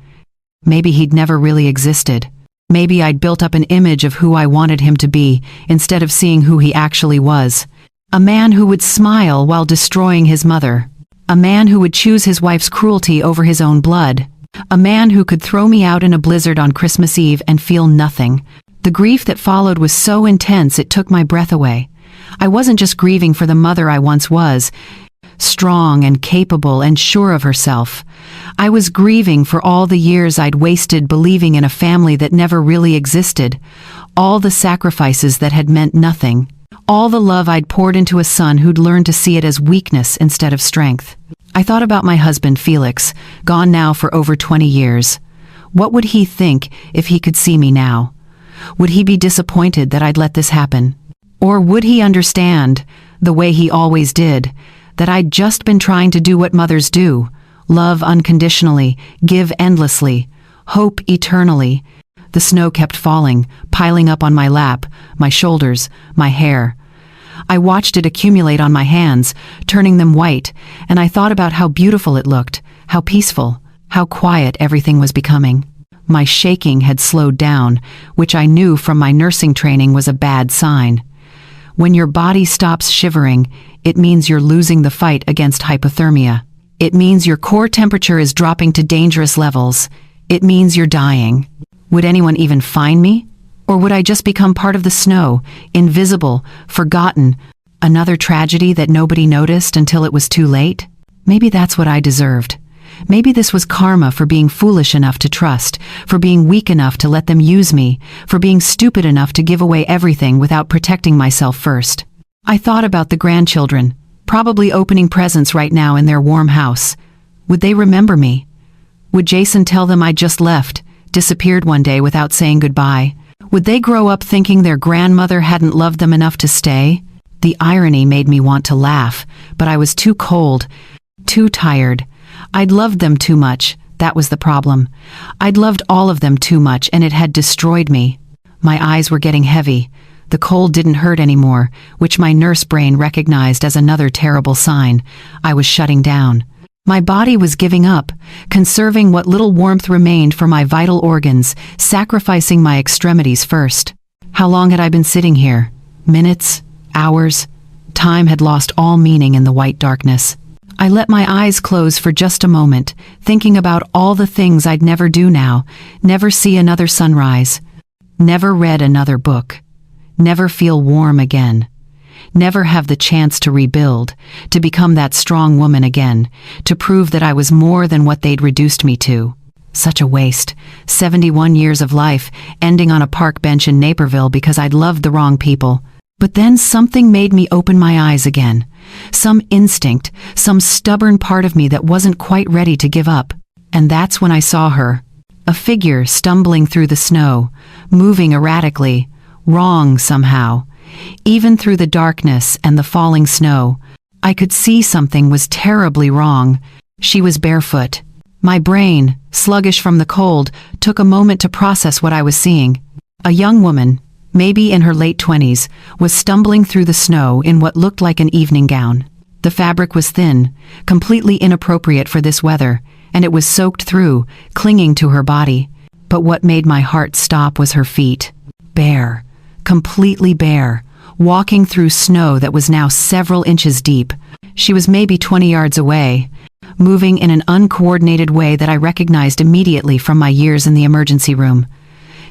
Maybe he'd never really existed. Maybe I'd built up an image of who I wanted him to be, instead of seeing who he actually was. A man who would smile while destroying his mother. A man who would choose his wife's cruelty over his own blood. A man who could throw me out in a blizzard on Christmas Eve and feel nothing. The grief that followed was so intense it took my breath away. I wasn't just grieving for the mother I once was, strong and capable and sure of herself. I was grieving for all the years I'd wasted believing in a family that never really existed, all the sacrifices that had meant nothing, all the love I'd poured into a son who'd learned to see it as weakness instead of strength. I thought about my husband, Felix, gone now for over 20 years. What would he think if he could see me now? Would he be disappointed that I'd let this happen? Or would he understand, the way he always did, that I'd just been trying to do what mothers do, love unconditionally, give endlessly, hope eternally? The snow kept falling, piling up on my lap, my shoulders, my hair. I watched it accumulate on my hands, turning them white, and I thought about how beautiful it looked, how peaceful, how quiet everything was becoming. My shaking had slowed down, which I knew from my nursing training was a bad sign. When your body stops shivering, it means you're losing the fight against hypothermia. It means your core temperature is dropping to dangerous levels. It means you're dying. Would anyone even find me? Or would I just become part of the snow, invisible, forgotten, another tragedy that nobody noticed until it was too late? Maybe that's what I deserved. Maybe this was karma for being foolish enough to trust, for being weak enough to let them use me, for being stupid enough to give away everything without protecting myself first. I thought about the grandchildren, probably opening presents right now in their warm house. Would they remember me? Would Jason tell them I just left, disappeared one day without saying goodbye? Would they grow up thinking their grandmother hadn't loved them enough to stay? The irony made me want to laugh, but I was too cold, too tired. I'd loved them too much, that was the problem. I'd loved all of them too much, and it had destroyed me. My eyes were getting heavy. The cold didn't hurt anymore, which my nurse brain recognized as another terrible sign. I was shutting down. My body was giving up, conserving what little warmth remained for my vital organs, sacrificing my extremities first. How long had I been sitting here? Minutes? Hours? Time had lost all meaning in the white darkness. I let my eyes close for just a moment, thinking about all the things I'd never do now, never see another sunrise, never read another book, never feel warm again, never have the chance to rebuild, to become that strong woman again, to prove that I was more than what they'd reduced me to. Such a waste. 71 years of life, ending on a park bench in Naperville because I'd loved the wrong people. But then something made me open my eyes again. Some instinct, some stubborn part of me that wasn't quite ready to give up. And that's when I saw her. A figure stumbling through the snow, moving erratically, wrong somehow. Even through the darkness and the falling snow, I could see something was terribly wrong. She was barefoot. My brain, sluggish from the cold, took a moment to process what I was seeing. A young woman, maybe in her late 20s, was stumbling through the snow in what looked like an evening gown. The fabric was thin, completely inappropriate for this weather, and it was soaked through, clinging to her body. But what made my heart stop was her feet. Bare, completely bare, walking through snow that was now several inches deep. She was maybe 20 yards away, moving in an uncoordinated way that I recognized immediately from my years in the emergency room.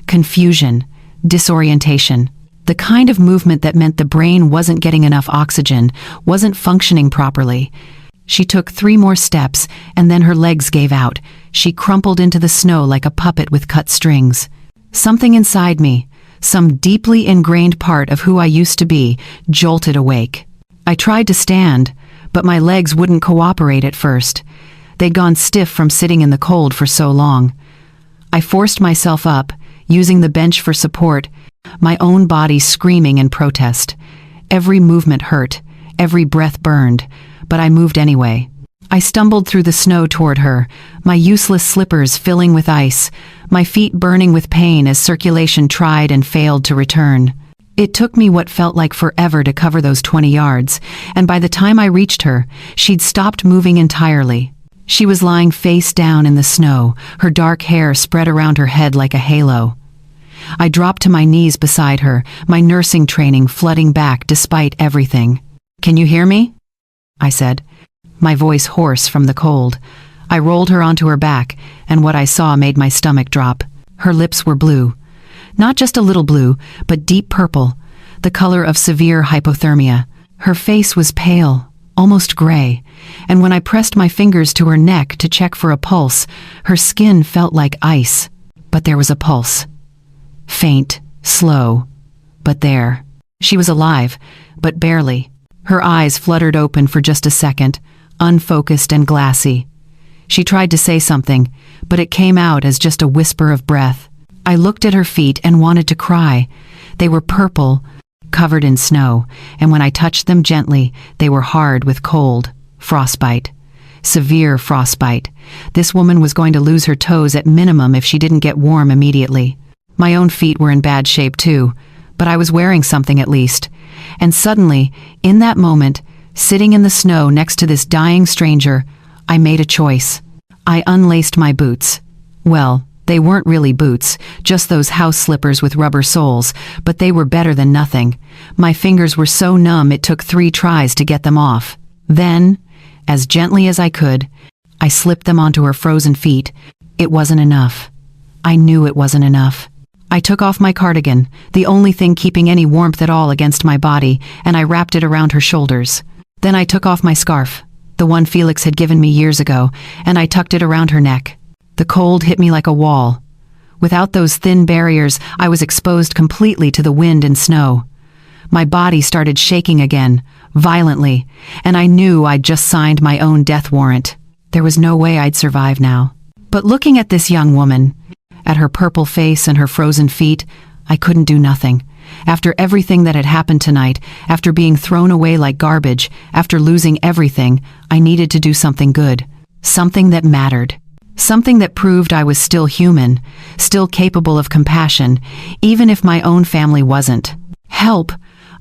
Confusion, disorientation, the kind of movement that meant the brain wasn't getting enough oxygen, wasn't functioning properly. She took 3 more steps, and then her legs gave out. She crumpled into the snow like a puppet with cut strings. Something inside me, some deeply ingrained part of who I used to be, jolted awake. I tried to stand, but my legs wouldn't cooperate at first. They'd gone stiff from sitting in the cold for so long. I forced myself up, using the bench for support, my own body screaming in protest. Every movement hurt, every breath burned, but I moved anyway. I stumbled through the snow toward her, my useless slippers filling with ice, my feet burning with pain as circulation tried and failed to return. It took me what felt like forever to cover those 20 yards, and by the time I reached her, she'd stopped moving entirely. She was lying face down in the snow, her dark hair spread around her head like a halo. I dropped to my knees beside her, my nursing training flooding back despite everything. "Can you hear me?" I said, my voice hoarse from the cold. I rolled her onto her back, and what I saw made my stomach drop. Her lips were blue. Not just a little blue, but deep purple, the color of severe hypothermia. Her face was pale, almost gray, and when I pressed my fingers to her neck to check for a pulse, her skin felt like ice. But there was a pulse. Faint, slow, but there. She was alive, but barely. Her eyes fluttered open for just a second, unfocused and glassy. She tried to say something, but it came out as just a whisper of breath. I looked at her feet and wanted to cry. They were purple, covered in snow, and when I touched them gently, they were hard with cold. Frostbite. Severe frostbite. This woman was going to lose her toes at minimum if she didn't get warm immediately. My own feet were in bad shape too, but I was wearing something at least. And suddenly, in that moment, sitting in the snow next to this dying stranger, I made a choice. I unlaced my boots. Well, they weren't really boots, just those house slippers with rubber soles, but they were better than nothing. My fingers were so numb it took 3 tries to get them off. Then, as gently as I could, I slipped them onto her frozen feet. It wasn't enough. I knew it wasn't enough. I took off my cardigan, the only thing keeping any warmth at all against my body, and I wrapped it around her shoulders. Then I took off my scarf, the one Felix had given me years ago, and I tucked it around her neck. The cold hit me like a wall. Without those thin barriers, I was exposed completely to the wind and snow. My body started shaking again, violently, and I knew I'd just signed my own death warrant. There was no way I'd survive now. But looking at this young woman, at her purple face and her frozen feet, I couldn't do nothing. After everything that had happened tonight, after being thrown away like garbage, after losing everything, I needed to do something good. Something that mattered. Something that proved I was still human, still capable of compassion, even if my own family wasn't. "Help!"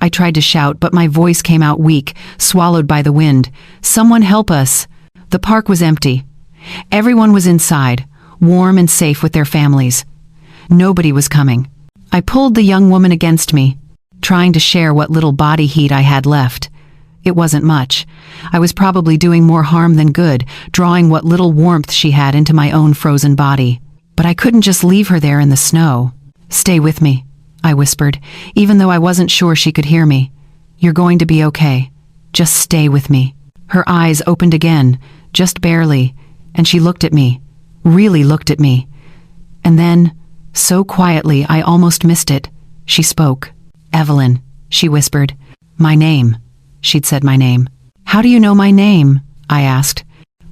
I tried to shout, but my voice came out weak, swallowed by the wind. "Someone help us!" The park was empty. Everyone was inside, warm and safe with their families. Nobody was coming. I pulled the young woman against me, trying to share what little body heat I had left. It wasn't much. I was probably doing more harm than good, drawing what little warmth she had into my own frozen body. But I couldn't just leave her there in the snow. "Stay with me," I whispered, even though I wasn't sure she could hear me. "You're going to be okay. Just stay with me." Her eyes opened again, just barely, and she looked at me, really looked at me. And then, so quietly I almost missed it, she spoke. "Evelyn," she whispered. "My name." She'd said my name. "How do you know my name?" I asked.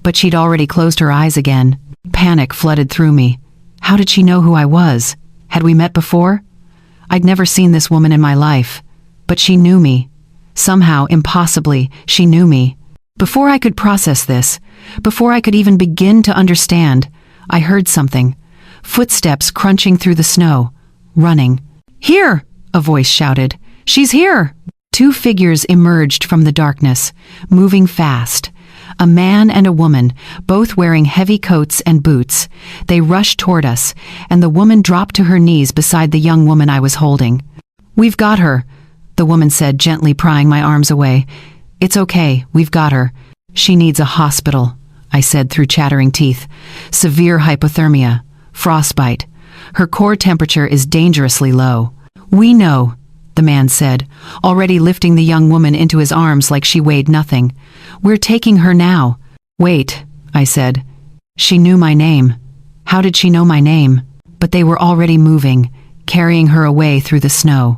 But she'd already closed her eyes again. Panic flooded through me. How did she know who I was? Had we met before? I'd never seen this woman in my life. But she knew me. Somehow, impossibly, she knew me. Before I could process this, before I could even begin to understand, I heard something. Footsteps crunching through the snow. Running. "Here!" a voice shouted. "She's here!" 2 figures emerged from the darkness, moving fast. A man and a woman, both wearing heavy coats and boots. They rushed toward us, and the woman dropped to her knees beside the young woman I was holding. "We've got her," the woman said, gently prying my arms away. "It's okay, we've got her. She needs a hospital," I said through chattering teeth. "Severe hypothermia, frostbite. Her core temperature is dangerously low." "We know," the man said, already lifting the young woman into his arms like she weighed nothing. "We're taking her now." "Wait," I said. She knew my name. How did she know my name? But they were already moving, carrying her away through the snow.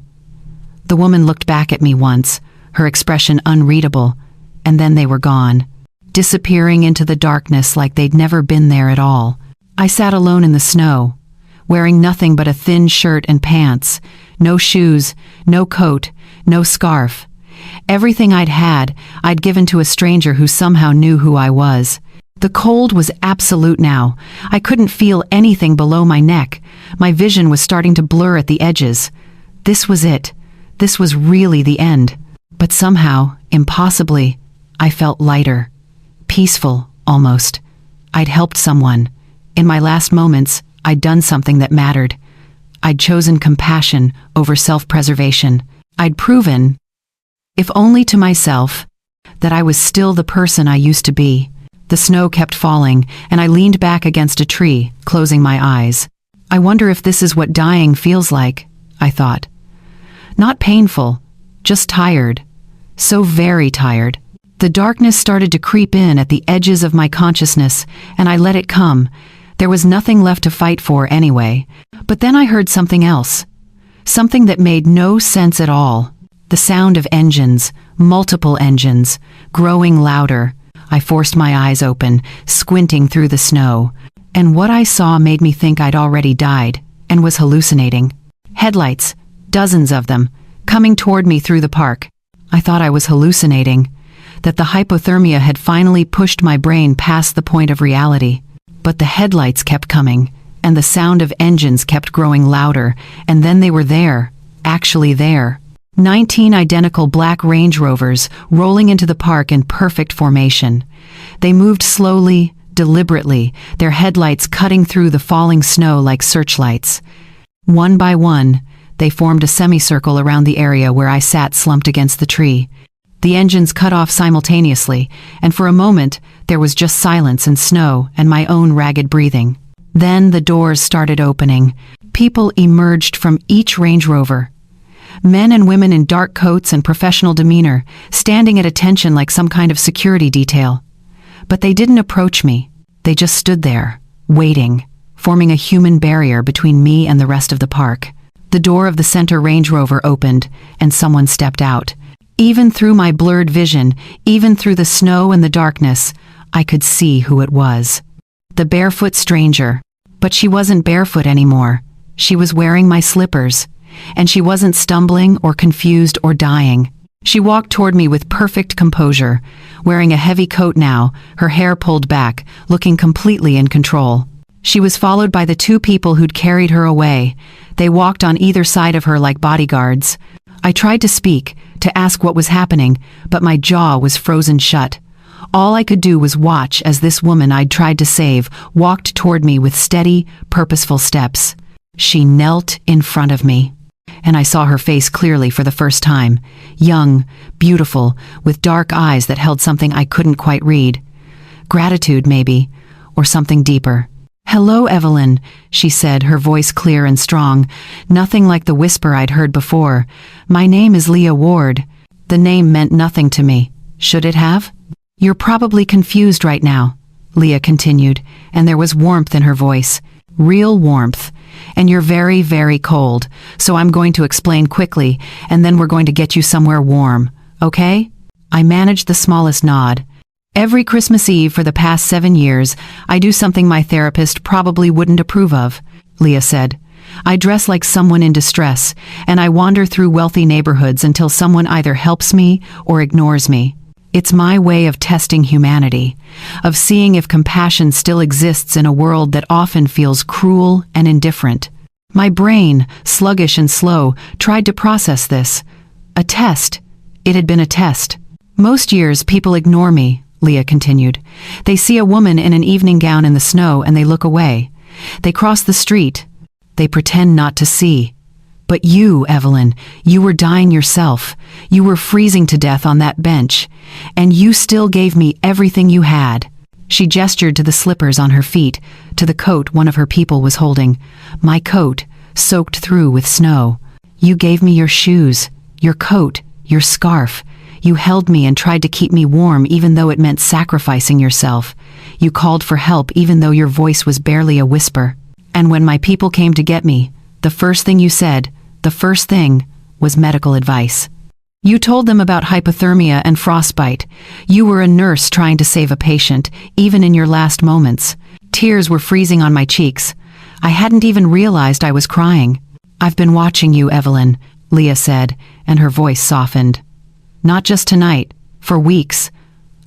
The woman looked back at me once, her expression unreadable, and then they were gone, disappearing into the darkness like they'd never been there at all. I sat alone in the snow, wearing nothing but a thin shirt and pants, no shoes, no coat, no scarf. Everything I'd had, I'd given to a stranger who somehow knew who I was. The cold was absolute now. I couldn't feel anything below my neck. My vision was starting to blur at the edges. This was it. This was really the end. But somehow, impossibly, I felt lighter. Peaceful, almost. I'd helped someone. In my last moments, I'd done something that mattered. I'd chosen compassion over self-preservation. I'd proven, if only to myself, that I was still the person I used to be. The snow kept falling, and I leaned back against a tree, closing my eyes. I wonder if this is what dying feels like, I thought. Not painful, just tired. So very tired. The darkness started to creep in at the edges of my consciousness, and I let it come. There was nothing left to fight for anyway. But then I heard something else. Something that made no sense at all. The sound of engines, multiple engines, growing louder. I forced my eyes open, squinting through the snow. And what I saw made me think I'd already died, and was hallucinating. Headlights, dozens of them, coming toward me through the park. I thought I was hallucinating, that the hypothermia had finally pushed my brain past the point of reality. But the headlights kept coming, and the sound of engines kept growing louder, and then they were there, actually there. 19 identical black Range Rovers rolling into the park in perfect formation. They moved slowly, deliberately, their headlights cutting through the falling snow like searchlights. One by one, they formed a semicircle around the area where I sat slumped against the tree. The engines cut off simultaneously, and for a moment, there was just silence and snow and my own ragged breathing. Then the doors started opening. People emerged from each Range Rover. Men and women in dark coats and professional demeanor, standing at attention like some kind of security detail. But they didn't approach me. They just stood there, waiting, forming a human barrier between me and the rest of the park. The door of the center Range Rover opened, and someone stepped out. Even through my blurred vision, even through the snow and the darkness, I could see who it was. The barefoot stranger. But she wasn't barefoot anymore. She was wearing my slippers. And she wasn't stumbling or confused or dying. She walked toward me with perfect composure, wearing a heavy coat now, her hair pulled back, looking completely in control. She was followed by the two people who'd carried her away. They walked on either side of her like bodyguards. I tried to speak, to ask what was happening, but my jaw was frozen shut. All I could do was watch as this woman I'd tried to save walked toward me with steady, purposeful steps. She knelt in front of me, and I saw her face clearly for the first time. Young, beautiful, with dark eyes that held something I couldn't quite read. Gratitude, maybe, or something deeper. "Hello, Evelyn," she said, her voice clear and strong, nothing like the whisper I'd heard before. "My name is Leah Ward." The name meant nothing to me. Should it have? "You're probably confused right now," Leah continued, and there was warmth in her voice. Real warmth. "And you're very, very cold, so I'm going to explain quickly, and then we're going to get you somewhere warm, okay?" I managed the smallest nod. "Every Christmas Eve for the past 7 years, I do something my therapist probably wouldn't approve of," Leah said. "I dress like someone in distress, and I wander through wealthy neighborhoods until someone either helps me or ignores me. It's my way of testing humanity, of seeing if compassion still exists in a world that often feels cruel and indifferent. My brain, sluggish and slow, tried to process this. A test. It had been a test. Most years people ignore me," Leah continued. "They see a woman in an evening gown in the snow and they look away. They cross the street. They pretend not to see. But you, Evelyn, you were dying yourself. You were freezing to death on that bench. And you still gave me everything you had." She gestured to the slippers on her feet, to the coat one of her people was holding. "My coat, soaked through with snow. You gave me your shoes, your coat, your scarf. You held me and tried to keep me warm even though it meant sacrificing yourself. You called for help even though your voice was barely a whisper. And when my people came to get me, the first thing you said, the first thing, was medical advice. You told them about hypothermia and frostbite. You were a nurse trying to save a patient, even in your last moments. Tears were freezing on my cheeks. I hadn't even realized I was crying. I've been watching you, Evelyn," Leah said, and her voice softened. "Not just tonight, for weeks.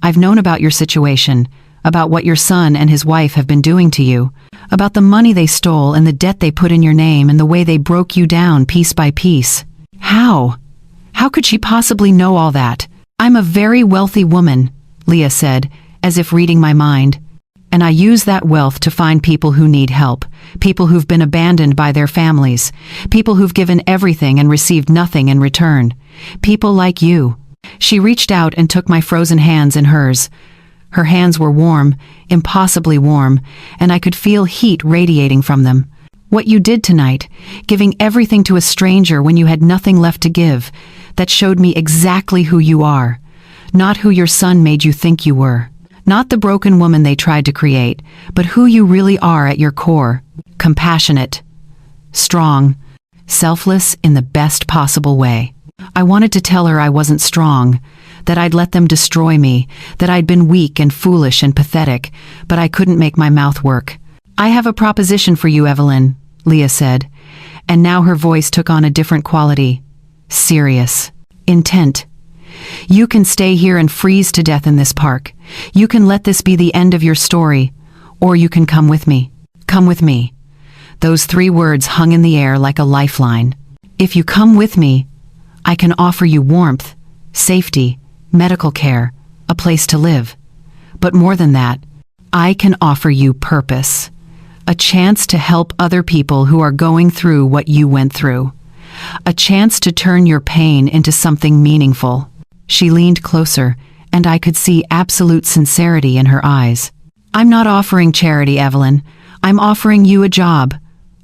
I've known about your situation, about what your son and his wife have been doing to you, about the money they stole and the debt they put in your name and the way they broke you down piece by piece. How? How could she possibly know all that? I'm a very wealthy woman," Leah said, as if reading my mind. And I use that wealth to find people who need help, people who've been abandoned by their families, people who've given everything and received nothing in return. People like you." She reached out and took my frozen hands in hers. Her hands were warm, impossibly warm, and I could feel heat radiating from them. "What you did tonight, giving everything to a stranger when you had nothing left to give, that showed me exactly who you are. Not who your son made you think you were. Not the broken woman they tried to create, but who you really are at your core. Compassionate, strong, selfless in the best possible way." I wanted to tell her I wasn't strong, that I'd let them destroy me, that I'd been weak and foolish and pathetic, but I couldn't make my mouth work. "I have a proposition for you, Evelyn," Leah said, and now her voice took on a different quality. Serious. Intent. "You can stay here and freeze to death in this park. You can let this be the end of your story, or you can come with me. Come with me." Those 3 words hung in the air like a lifeline. "If you come with me, I can offer you warmth, safety, medical care, a place to live. But more than that, I can offer you purpose, a chance to help other people who are going through what you went through, a chance to turn your pain into something meaningful." She leaned closer, and I could see absolute sincerity in her eyes. "I'm not offering charity, Evelyn. I'm offering you a job,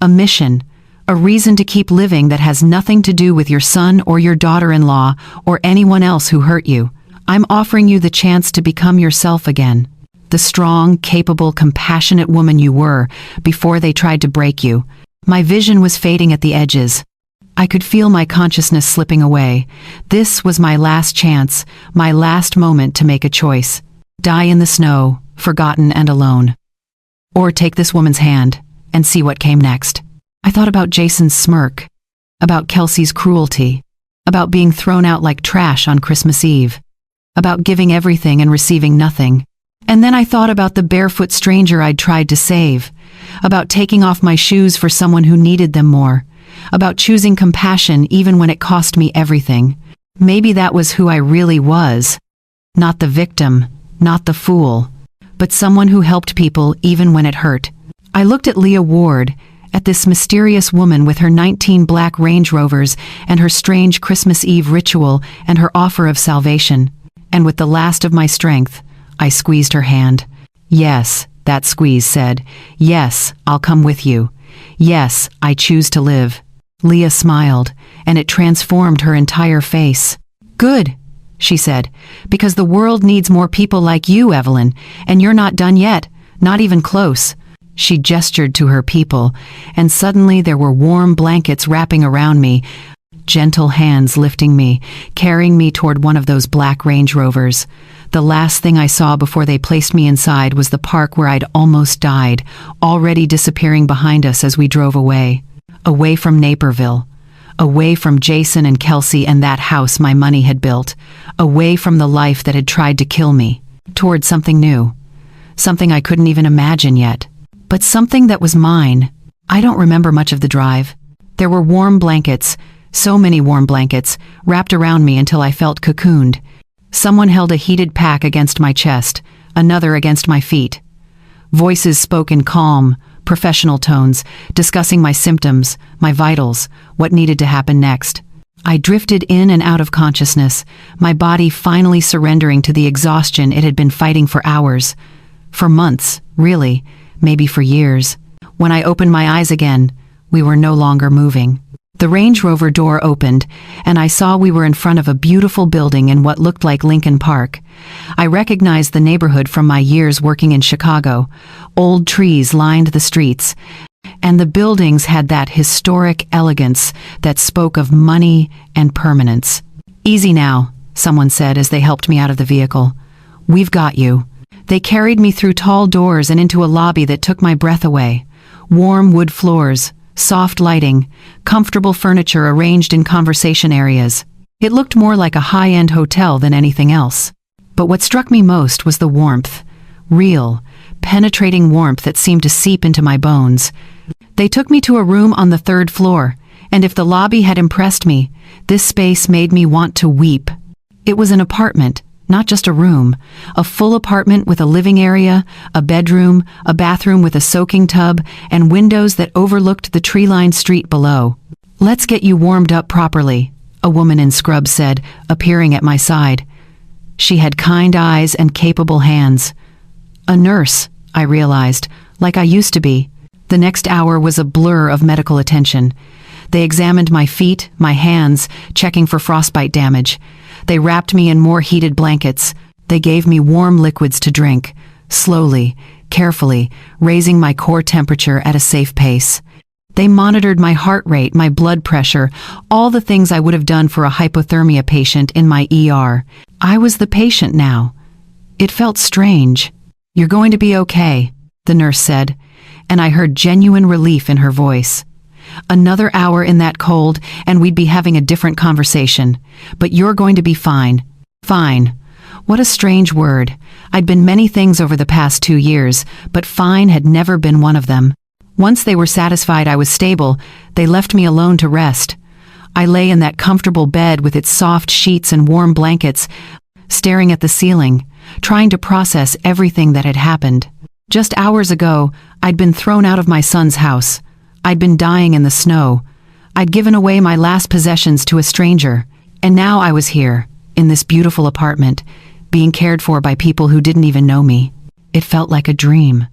a mission, a reason to keep living that has nothing to do with your son or your daughter-in-law or anyone else who hurt you. I'm offering you the chance to become yourself again, the strong, capable, compassionate woman you were before they tried to break you." My vision was fading at the edges. I could feel my consciousness slipping away. This was my last chance, my last moment to make a choice. Die in the snow, forgotten and alone. Or take this woman's hand and see what came next. I thought about Jason's smirk, about Kelsey's cruelty, about being thrown out like trash on Christmas Eve, about giving everything and receiving nothing. And then I thought about the barefoot stranger I'd tried to save, about taking off my shoes for someone who needed them more, about choosing compassion even when it cost me everything. Maybe that was who I really was. Not the victim, not the fool, but someone who helped people even when it hurt. I looked at Leah Ward, at this mysterious woman with her 19 black Range Rovers and her strange Christmas Eve ritual and her offer of salvation. And with the last of my strength, I squeezed her hand. "Yes," that squeeze said. "Yes, I'll come with you. Yes, I choose to live." Leah smiled, and it transformed her entire face. "Good," she said, "because the world needs more people like you, Evelyn, and you're not done yet, not even close." She gestured to her people, and suddenly there were warm blankets wrapping around me, gentle hands lifting me, carrying me toward one of those black Range Rovers. The last thing I saw before they placed me inside was the park where I'd almost died, already disappearing behind us as we drove away. Away from Naperville. Away from Jason and Kelsey and that house my money had built. Away from the life that had tried to kill me. Toward something new. Something I couldn't even imagine yet. But something that was mine. I don't remember much of the drive. There were warm blankets, so many warm blankets, wrapped around me until I felt cocooned. Someone held a heated pack against my chest, another against my feet. Voices spoke in calm, professional tones, discussing my symptoms, my vitals, what needed to happen next. I drifted in and out of consciousness, my body finally surrendering to the exhaustion it had been fighting for hours. For months, really, maybe for years. When I opened my eyes again, we were no longer moving. The Range Rover door opened, and I saw we were in front of a beautiful building in what looked like Lincoln Park. I recognized the neighborhood from my years working in Chicago. Old trees lined the streets, and the buildings had that historic elegance that spoke of money and permanence. "Easy now," someone said as they helped me out of the vehicle. "We've got you." They carried me through tall doors and into a lobby that took my breath away. Warm wood floors, soft lighting, comfortable furniture arranged in conversation areas. It looked more like a high-end hotel than anything else. But what struck me most was the warmth. Real, penetrating warmth that seemed to seep into my bones. They took me to a room on the 3rd floor, and if the lobby had impressed me, this space made me want to weep. It was an apartment, Not just a room, a full apartment with a living area, a bedroom, a bathroom with a soaking tub, and windows that overlooked the tree-lined street below. "Let's get you warmed up properly," a woman in scrubs said, appearing at my side. She had kind eyes and capable hands. A nurse, I realized, like I used to be. The next hour was a blur of medical attention. They examined my feet, my hands, checking for frostbite damage. They wrapped me in more heated blankets. They gave me warm liquids to drink, slowly, carefully, raising my core temperature at a safe pace. They monitored my heart rate, my blood pressure, all the things I would have done for a hypothermia patient in my ER. I was the patient now. It felt strange. "You're going to be okay," the nurse said, and I heard genuine relief in her voice. Another hour in that cold, and we'd be having a different conversation. "But you're going to be fine." Fine. What a strange word. I'd been many things over the past 2 years, but fine had never been one of them. Once they were satisfied I was stable, they left me alone to rest. I lay in that comfortable bed with its soft sheets and warm blankets, staring at the ceiling, trying to process everything that had happened. Just hours ago, I'd been thrown out of my son's house. I'd been dying in the snow. I'd given away my last possessions to a stranger. And now I was here, in this beautiful apartment, being cared for by people who didn't even know me. It felt like a dream.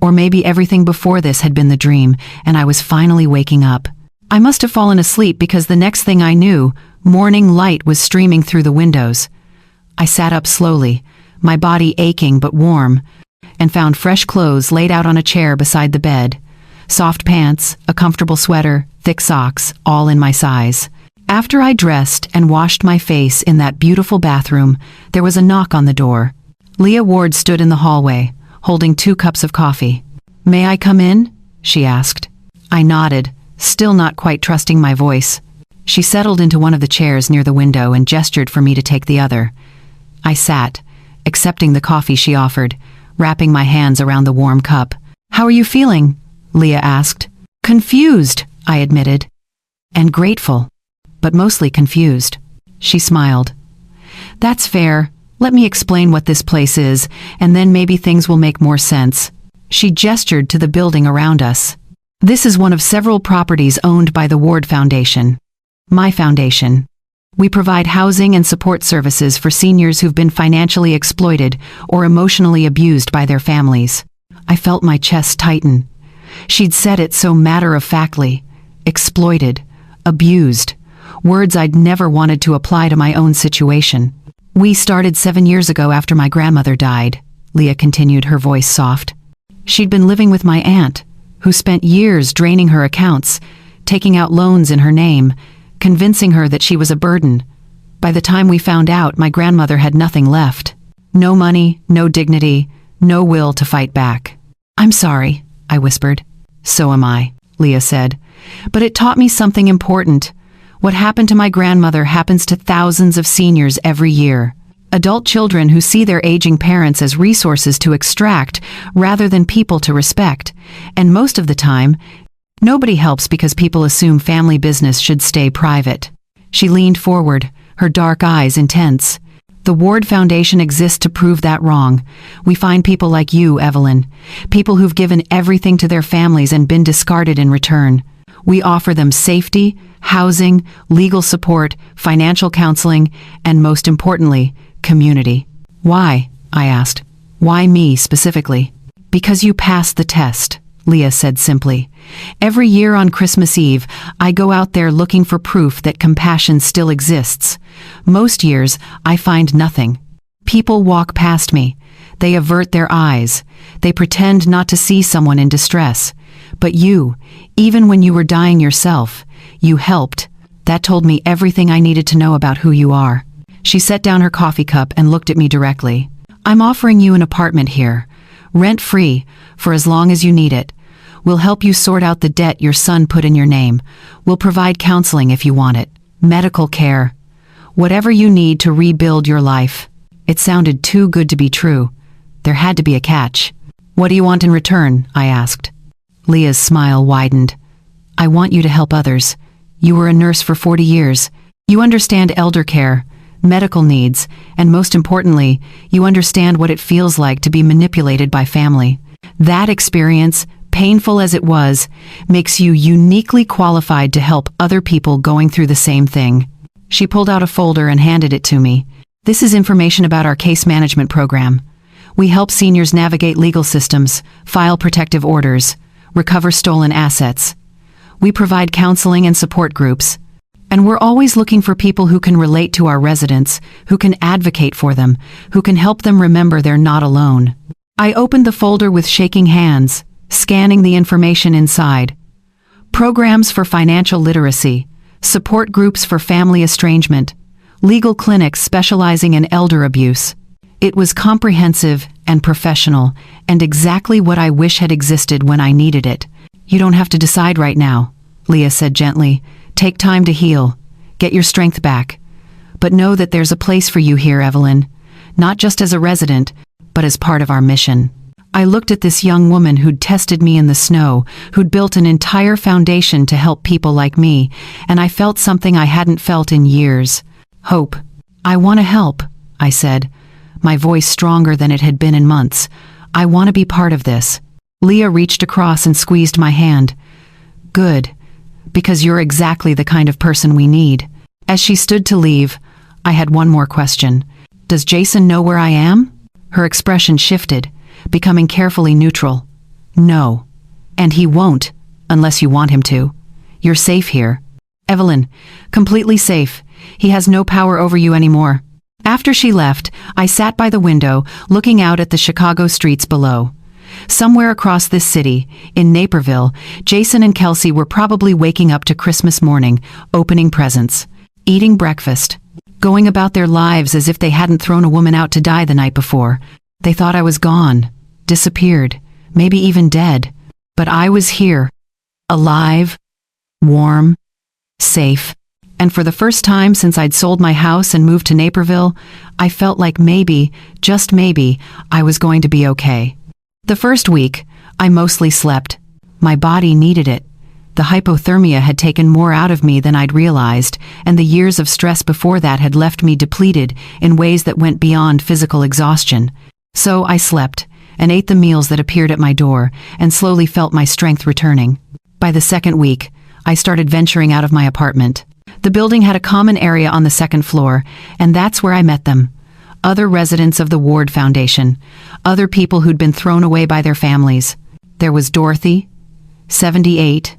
Or maybe everything before this had been the dream, and I was finally waking up. I must have fallen asleep because the next thing I knew, morning light was streaming through the windows. I sat up slowly, my body aching but warm, and found fresh clothes laid out on a chair beside the bed. Soft pants, a comfortable sweater, thick socks, all in my size. After I dressed and washed my face in that beautiful bathroom, there was a knock on the door. Leah Ward stood in the hallway, holding 2 cups of coffee. "May I come in?" she asked. I nodded, still not quite trusting my voice. She settled into one of the chairs near the window and gestured for me to take the other. I sat, accepting the coffee she offered, wrapping my hands around the warm cup. "How are you feeling?" Leah asked. "Confused," I admitted. "And grateful, but mostly confused." She smiled. "That's fair. Let me explain what this place is, and then maybe things will make more sense." She gestured to the building around us. "This is one of several properties owned by the Ward Foundation. My foundation. We provide housing and support services for seniors who've been financially exploited or emotionally abused by their families." I felt my chest tighten. She'd said it so matter-of-factly. Exploited. Abused. Words I'd never wanted to apply to my own situation. "We started 7 years ago after my grandmother died," Leah continued, her voice soft. "She'd been living with my aunt, who spent years draining her accounts, taking out loans in her name, convincing her that she was a burden. By the time we found out, my grandmother had nothing left. No money, no dignity, no will to fight back." "I'm sorry," I whispered. "So am I," Leah said. "But it taught me something important. What happened to my grandmother happens to thousands of seniors every year. Adult children who see their aging parents as resources to extract rather than people to respect. And most of the time, nobody helps because people assume family business should stay private." She leaned forward, her dark eyes intense. "The Ward Foundation exists to prove that wrong. We find people like you, Evelyn. People who've given everything to their families and been discarded in return. We offer them safety, housing, legal support, financial counseling, and most importantly, community." "Why?" I asked. "Why me specifically?" "Because you passed the test," Leah said simply. "Every year on Christmas Eve, I go out there looking for proof that compassion still exists. Most years, I find nothing. People walk past me. They avert their eyes. They pretend not to see someone in distress. But you, even when you were dying yourself, you helped. That told me everything I needed to know about who you are." She set down her coffee cup and looked at me directly. "I'm offering you an apartment here, rent-free, for as long as you need it. We'll help you sort out the debt your son put in your name. We'll provide counseling if you want it, medical care, whatever you need to rebuild your life." It sounded too good to be true. There had to be a catch. "What do you want in return?" I asked. Leah's smile widened. "I want you to help others. You were a nurse for 40 years. You understand elder care, medical needs, and most importantly, you understand what it feels like to be manipulated by family. That experience, painful as it was, makes you uniquely qualified to help other people going through the same thing. She pulled out a folder and handed it to me. This is information about our case management program. We help seniors navigate legal systems, file protective orders, recover stolen assets. We provide counseling and support groups. And we're always looking for people who can relate to our residents, who can advocate for them, who can help them remember they're not alone. I opened the folder with shaking hands, scanning the information inside. Programs for financial literacy, support groups for family estrangement, legal clinics specializing in elder abuse. It was comprehensive and professional, and exactly what I wish had existed when I needed it. You don't have to decide right now, Leah said gently. Take time to heal. Get your strength back. But know that there's a place for you here, Evelyn. Not just as a resident, but as part of our mission. I looked at this young woman who'd tested me in the snow, who'd built an entire foundation to help people like me, and I felt something I hadn't felt in years. Hope. I want to help, I said, my voice stronger than it had been in months. I want to be part of this. Leah reached across and squeezed my hand. Good. Because you're exactly the kind of person we need. As she stood to leave, I had one more question. Does Jason know where I am? Her expression shifted, becoming carefully neutral. No. And he won't, unless you want him to. You're safe here. Evelyn, completely safe. He has no power over you anymore. After she left, I sat by the window, looking out at the Chicago streets below. Somewhere across this city, in Naperville, Jason and Kelsey were probably waking up to Christmas morning, opening presents, eating breakfast, going about their lives as if they hadn't thrown a woman out to die the night before. They thought I was gone, disappeared, maybe even dead. But I was here, alive, warm, safe. And for the first time since I'd sold my house and moved to Naperville, I felt like maybe, just maybe, I was going to be okay. The first week, I mostly slept. My body needed it. The hypothermia had taken more out of me than I'd realized, and the years of stress before that had left me depleted in ways that went beyond physical exhaustion. So I slept, and ate the meals that appeared at my door, and slowly felt my strength returning. By the second week, I started venturing out of my apartment. The building had a common area on the second floor, and that's where I met them. Other residents of the Ward Foundation, other people who'd been thrown away by their families. There was Dorothy, 78,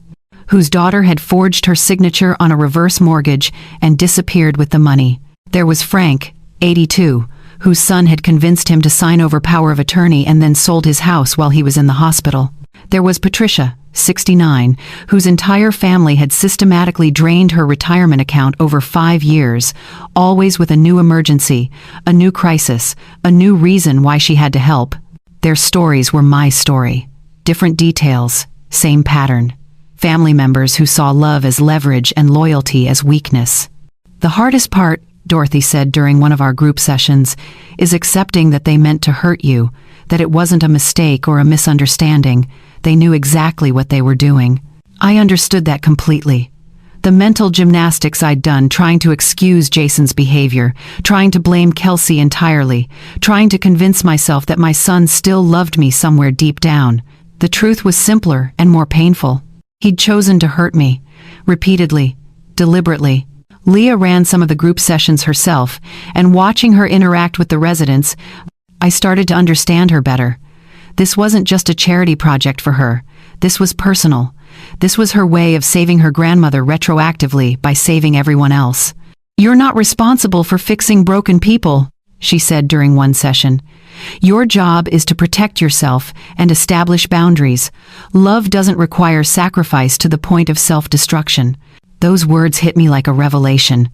whose daughter had forged her signature on a reverse mortgage and disappeared with the money. There was Frank, 82, whose son had convinced him to sign over power of attorney and then sold his house while he was in the hospital. There was Patricia, 69, whose entire family had systematically drained her retirement account over 5 years, always with a new emergency, a new crisis, a new reason why she had to help. Their stories were my story. Different details, same pattern. Family members who saw love as leverage and loyalty as weakness. The hardest part, Dorothy said during one of our group sessions, is accepting that they meant to hurt you, that it wasn't a mistake or a misunderstanding. They knew exactly what they were doing. I understood that completely. The mental gymnastics I'd done trying to excuse Jason's behavior, trying to blame Kelsey entirely, trying to convince myself that my son still loved me somewhere deep down. The truth was simpler and more painful. He'd chosen to hurt me, repeatedly, deliberately. Leah ran some of the group sessions herself, and watching her interact with the residents, I started to understand her better. This wasn't just a charity project for her. This was personal. This was her way of saving her grandmother retroactively by saving everyone else. "You're not responsible for fixing broken people," she said during one session. "Your job is to protect yourself and establish boundaries. Love doesn't require sacrifice to the point of self-destruction." Those words hit me like a revelation.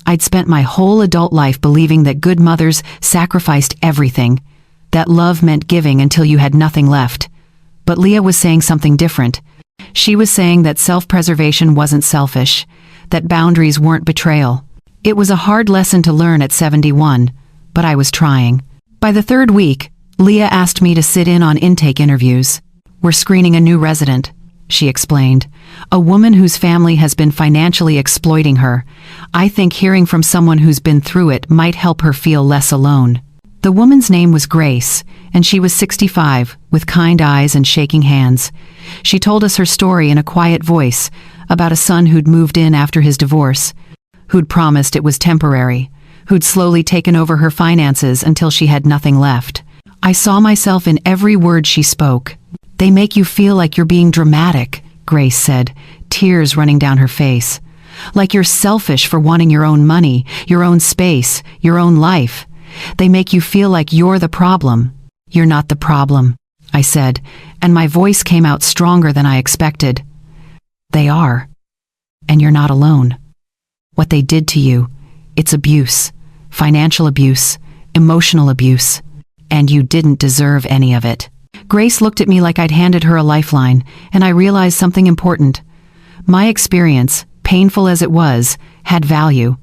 I'd spent my whole adult life believing that good mothers sacrificed everything, that love meant giving until you had nothing left. But Leah was saying something different. She was saying that self-preservation wasn't selfish, that boundaries weren't betrayal. It was a hard lesson to learn at 71, but I was trying. By the third week, Leah asked me to sit in on intake interviews. "We're screening a new resident," she explained. A woman whose family has been financially exploiting her. I think hearing from someone who's been through it might help her feel less alone. The woman's name was Grace, and she was 65, with kind eyes and shaking hands. She told us her story in a quiet voice, about a son who'd moved in after his divorce, who'd promised it was temporary, who'd slowly taken over her finances until she had nothing left. I saw myself in every word she spoke. "They make you feel like you're being dramatic," Grace said, tears running down her face. "Like you're selfish for wanting your own money, your own space, your own life. They make you feel like you're the problem." "You're not the problem," I said, and my voice came out stronger than I expected. "They are. And you're not alone. What they did to you, it's abuse, financial abuse, emotional abuse, and you didn't deserve any of it." Grace looked at me like I'd handed her a lifeline, and I realized something important. My experience, painful as it was, had value.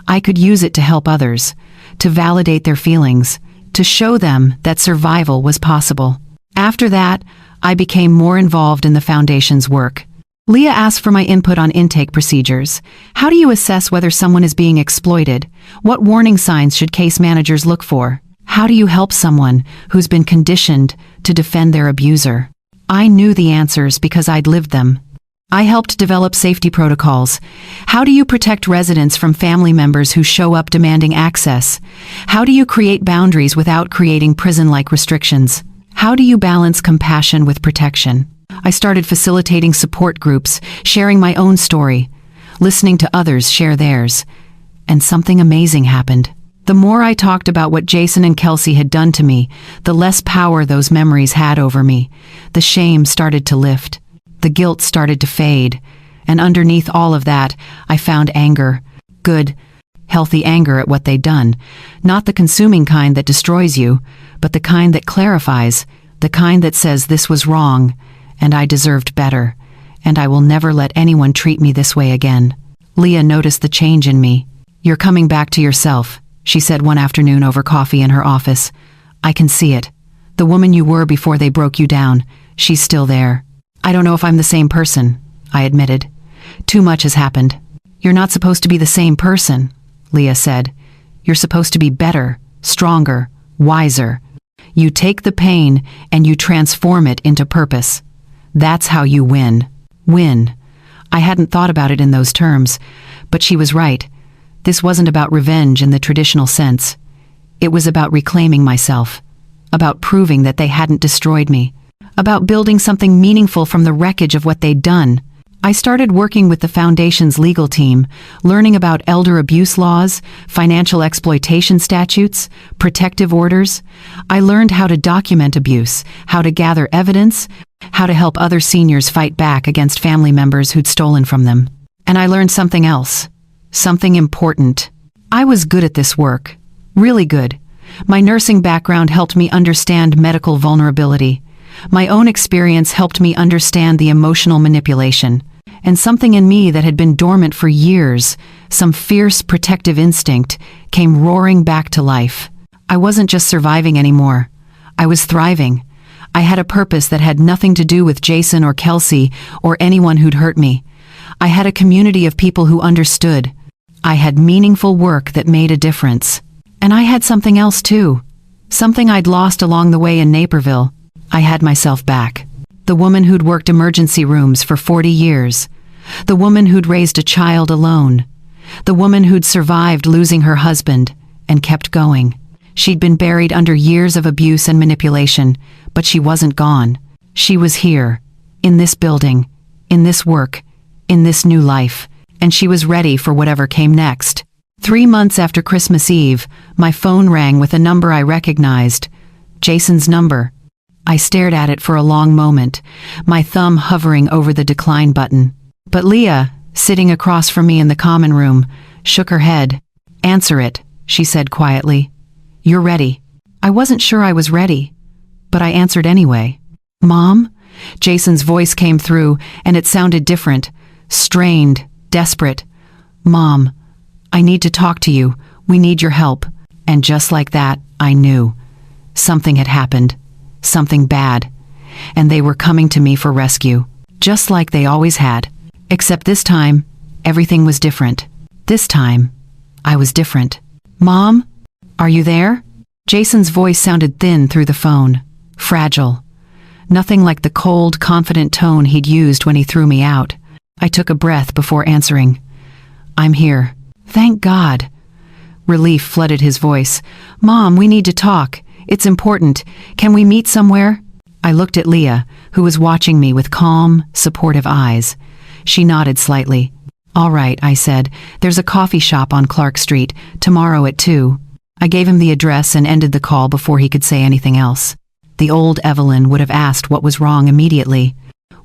I could use it to help others, to validate their feelings, to show them that survival was possible. After that, I became more involved in the Foundation's work. Leah asked for my input on intake procedures. How do you assess whether someone is being exploited? What warning signs should case managers look for? How do you help someone who's been conditioned to defend their abuser? I knew the answers because I'd lived them. I helped develop safety protocols. How do you protect residents from family members who show up demanding access? How do you create boundaries without creating prison-like restrictions? How do you balance compassion with protection? I started facilitating support groups, sharing my own story, listening to others share theirs. And something amazing happened. The more I talked about what Jason and Kelsey had done to me, the less power those memories had over me. The shame started to lift. The guilt started to fade. And underneath all of that, I found anger. Good, healthy anger at what they'd done. Not the consuming kind that destroys you, but the kind that clarifies, the kind that says this was wrong, and I deserved better, and I will never let anyone treat me this way again. Leah noticed the change in me. "You're coming back to yourself," she said one afternoon over coffee in her office. "I can see it. The woman you were before they broke you down, she's still there." "I don't know if I'm the same person," I admitted. "Too much has happened." "You're not supposed to be the same person," Leah said. "You're supposed to be better, stronger, wiser. You take the pain and you transform it into purpose. That's how you win. Win." I hadn't thought about it in those terms, but she was right. This wasn't about revenge in the traditional sense. It was about reclaiming myself, about proving that they hadn't destroyed me, about building something meaningful from the wreckage of what they'd done. I started working with the Foundation's legal team, learning about elder abuse laws, financial exploitation statutes, protective orders. I learned how to document abuse, how to gather evidence, how to help other seniors fight back against family members who'd stolen from them. And I learned something else, something important. I was good at this work, really good. My nursing background helped me understand medical vulnerability. My own experience helped me understand the emotional manipulation. And something in me that had been dormant for years, some fierce protective instinct, came roaring back to life. I wasn't just surviving anymore. I was thriving. I had a purpose that had nothing to do with Jason or Kelsey or anyone who'd hurt me. I had a community of people who understood. I had meaningful work that made a difference. And I had something else too. Something I'd lost along the way in Naperville. I had myself back. The woman who'd worked emergency rooms for 40 years. The woman who'd raised a child alone. The woman who'd survived losing her husband and kept going. She'd been buried under years of abuse and manipulation, but she wasn't gone. She was here, in this building, in this work, in this new life, and she was ready for whatever came next. 3 months after Christmas Eve, my phone rang with a number I recognized. Jason's number. I stared at it for a long moment, my thumb hovering over the decline button. But Leah, sitting across from me in the common room, shook her head. "Answer it," she said quietly. "You're ready." I wasn't sure I was ready, but I answered anyway. "Mom?" Jason's voice came through, and it sounded different, strained, desperate. "Mom, I need to talk to you. We need your help." And just like that, I knew. Something had happened. Something bad. And they were coming to me for rescue. just like they always had. Except this time, everything was different. This time, I was different. Mom? Are you there? Jason's voice sounded thin through the phone. Fragile. Nothing like the cold, confident tone he'd used when he threw me out. I took a breath before answering. I'm here. Thank God. Relief flooded his voice. Mom, we need to talk. It's important. Can we meet somewhere? I looked at Leah, who was watching me with calm, supportive eyes. She nodded slightly. All right, I said. There's a coffee shop on Clark Street, tomorrow at 2. I gave him the address and ended the call before he could say anything else. The old Evelyn would have asked what was wrong immediately,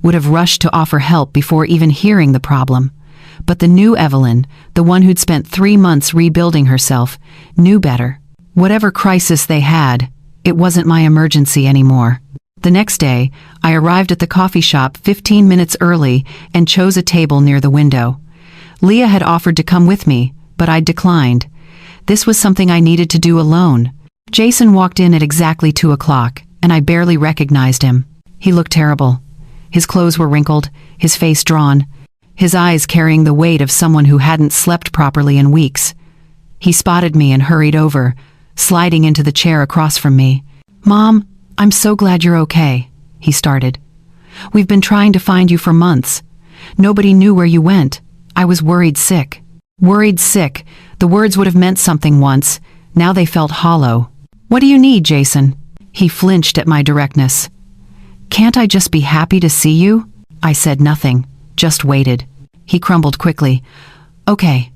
would have rushed to offer help before even hearing the problem. But the new Evelyn, the one who'd spent 3 months rebuilding herself, knew better. Whatever crisis they had, it wasn't my emergency anymore. The next day, I arrived at the coffee shop 15 minutes early and chose a table near the window. Leah had offered to come with me, but I'd declined. This was something I needed to do alone. Jason walked in at exactly 2 o'clock, and I barely recognized him. He looked terrible. His clothes were wrinkled, his face drawn, his eyes carrying the weight of someone who hadn't slept properly in weeks. He spotted me and hurried over, sliding into the chair across from me. Mom, I'm so glad you're okay, he started. We've been trying to find you for months. Nobody knew where you went. I was worried sick. Worried sick. The words would have meant something once. Now they felt hollow. What do you need, Jason? He flinched at my directness. Can't I just be happy to see you? I said nothing, just waited. He crumbled quickly. Okay,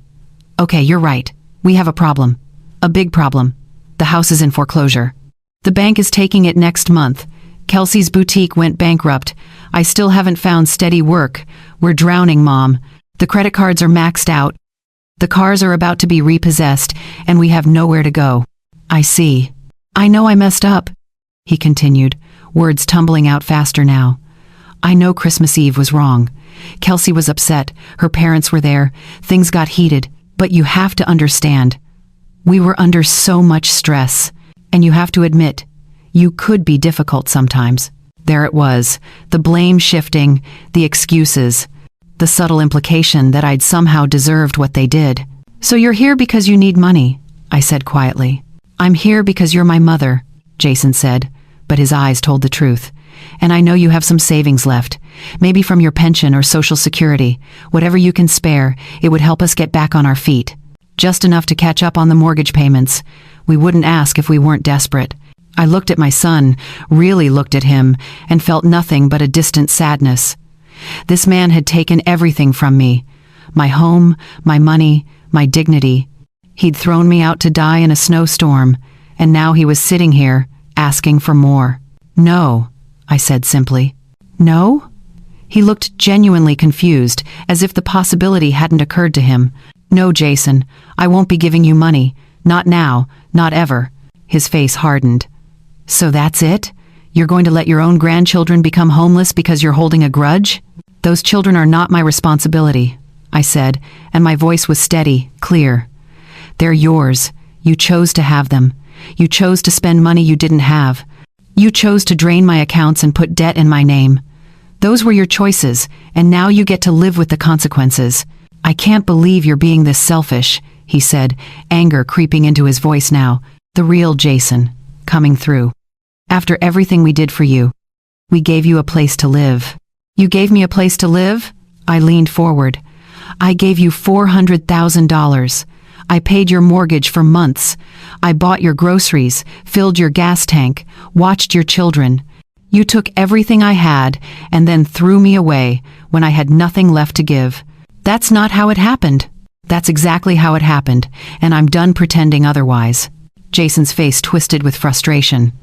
you're right. We have a problem. A big problem. The house is in foreclosure. The bank is taking it next month. Kelsey's boutique went bankrupt. I still haven't found steady work. We're drowning, Mom. The credit cards are maxed out. The cars are about to be repossessed, and we have nowhere to go. I see. I know I messed up, he continued, words tumbling out faster now. I know Christmas Eve was wrong. Kelsey was upset. Her parents were there. Things got heated. But you have to understand. We were under so much stress. And you have to admit, you could be difficult sometimes. There it was, the blame shifting, the excuses, the subtle implication that I'd somehow deserved what they did. So you're here because you need money, I said quietly. I'm here because you're my mother, Jason said, but his eyes told the truth. And I know you have some savings left, maybe from your pension or Social Security. Whatever you can spare, it would help us get back on our feet. Just enough to catch up on the mortgage payments. We wouldn't ask if we weren't desperate. I looked at my son, really looked at him, and felt nothing but a distant sadness. This man had taken everything from me. My home, my money, my dignity. He'd thrown me out to die in a snowstorm, and now he was sitting here, asking for more. No, I said simply. No? He looked genuinely confused, as if the possibility hadn't occurred to him. No, Jason, I won't be giving you money. Not now, not ever. His face hardened. So that's it? You're going to let your own grandchildren become homeless because you're holding a grudge? Those children are not my responsibility, I said, and my voice was steady, clear. They're yours. You chose to have them. You chose to spend money you didn't have. You chose to drain my accounts and put debt in my name. Those were your choices, and now you get to live with the consequences. I can't believe you're being this selfish, he said, anger creeping into his voice now. The real Jason, coming through. After everything we did for you, we gave you a place to live. You gave me a place to live? I leaned forward. I gave you $400,000. I paid your mortgage for months. I bought your groceries, filled your gas tank, watched your children. You took everything I had and then threw me away when I had nothing left to give. That's not how it happened. That's exactly how it happened, and I'm done pretending otherwise. Jason's face twisted with frustration.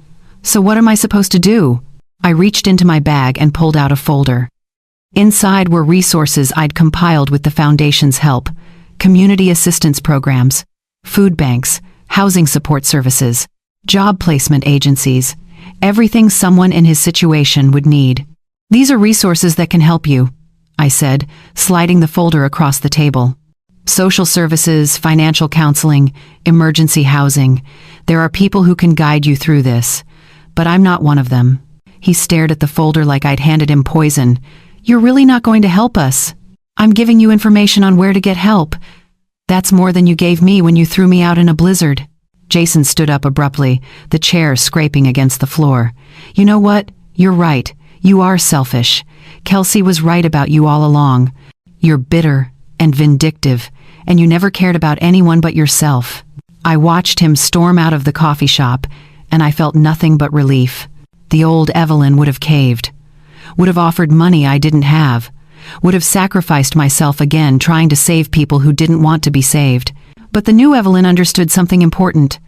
So what am I supposed to do? I reached into my bag and pulled out a folder. Inside were resources I'd compiled with the Foundation's help. Community assistance programs, food banks, housing support services, job placement agencies, everything someone in his situation would need. These are resources that can help you, I said, sliding the folder across the table. Social services, financial counseling, emergency housing. There are people who can guide you through this, but I'm not one of them. He stared at the folder like I'd handed him poison. You're really not going to help us. I'm giving you information on where to get help. That's more than you gave me when you threw me out in a blizzard." Jason stood up abruptly, the chair scraping against the floor. "You know what? You're right. You are selfish. Kelsey was right about you all along. You're bitter and vindictive, and you never cared about anyone but yourself." I watched him storm out of the coffee shop, and I felt nothing but relief. The old Evelyn would have caved, would have offered money I didn't have, would have sacrificed myself again trying to save people who didn't want to be saved. But the new Evelyn understood something important.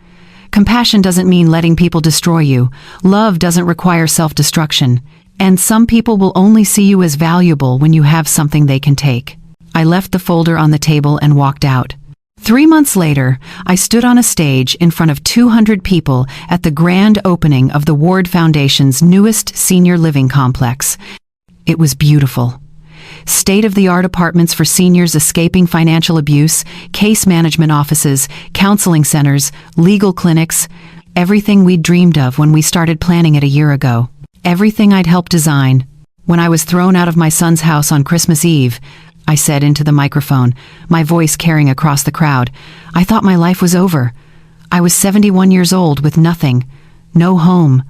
Compassion doesn't mean letting people destroy you. Love doesn't require self-destruction. And some people will only see you as valuable when you have something they can take. I left the folder on the table and walked out. 3 months later, I stood on a stage in front of 200 people at the grand opening of the Ward Foundation's newest senior living complex. It was beautiful. State-of-the-art apartments for seniors escaping financial abuse, case management offices, counseling centers, legal clinics, everything we'd dreamed of when we started planning it a year ago. Everything I'd helped design. When I was thrown out of my son's house on Christmas Eve, I said into the microphone, my voice carrying across the crowd, I thought my life was over. I was 71 years old with nothing. No home,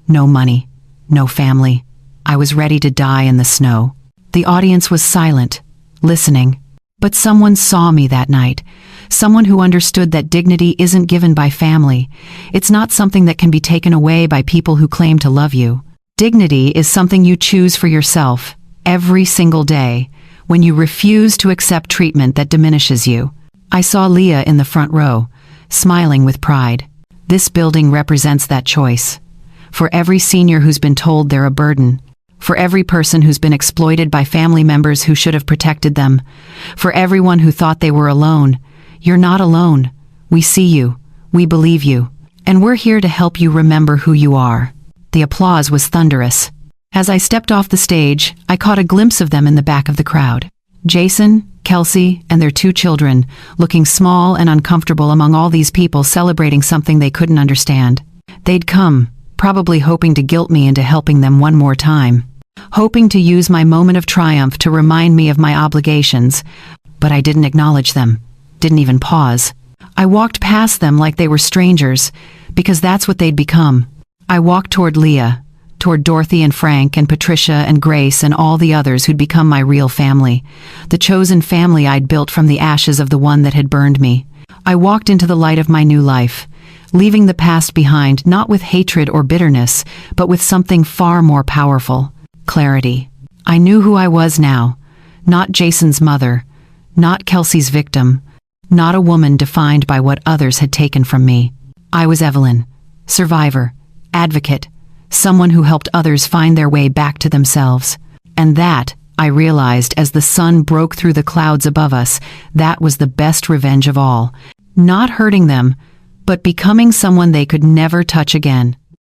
no money, no family. I was ready to die in the snow. The audience was silent, listening. But someone saw me that night. Someone who understood that dignity isn't given by family. It's not something that can be taken away by people who claim to love you. Dignity is something you choose for yourself, every single day, when you refuse to accept treatment that diminishes you. I saw Leah in the front row, smiling with pride. This building represents that choice. For every senior who's been told they're a burden, for every person who's been exploited by family members who should have protected them, for everyone who thought they were alone, you're not alone. We see you, we believe you, and we're here to help you remember who you are. The applause was thunderous. As I stepped off the stage, I caught a glimpse of them in the back of the crowd. Jason, Kelsey, and their 2 children, looking small and uncomfortable among all these people celebrating something they couldn't understand. They'd come, probably hoping to guilt me into helping them one more time, hoping to use my moment of triumph to remind me of my obligations, but I didn't acknowledge them, didn't even pause. I walked past them like they were strangers, because that's what they'd become. I walked toward Leah, toward Dorothy and Frank and Patricia and Grace and all the others who'd become my real family, the chosen family I'd built from the ashes of the one that had burned me. I walked into the light of my new life, leaving the past behind not with hatred or bitterness, but with something far more powerful, clarity. I knew who I was now, not Jason's mother, not Kelsey's victim, not a woman defined by what others had taken from me. I was Evelyn, survivor, advocate, someone who helped others find their way back to themselves. And that, I realized as the sun broke through the clouds above us, that was the best revenge of all. Not hurting them, but becoming someone they could never touch again.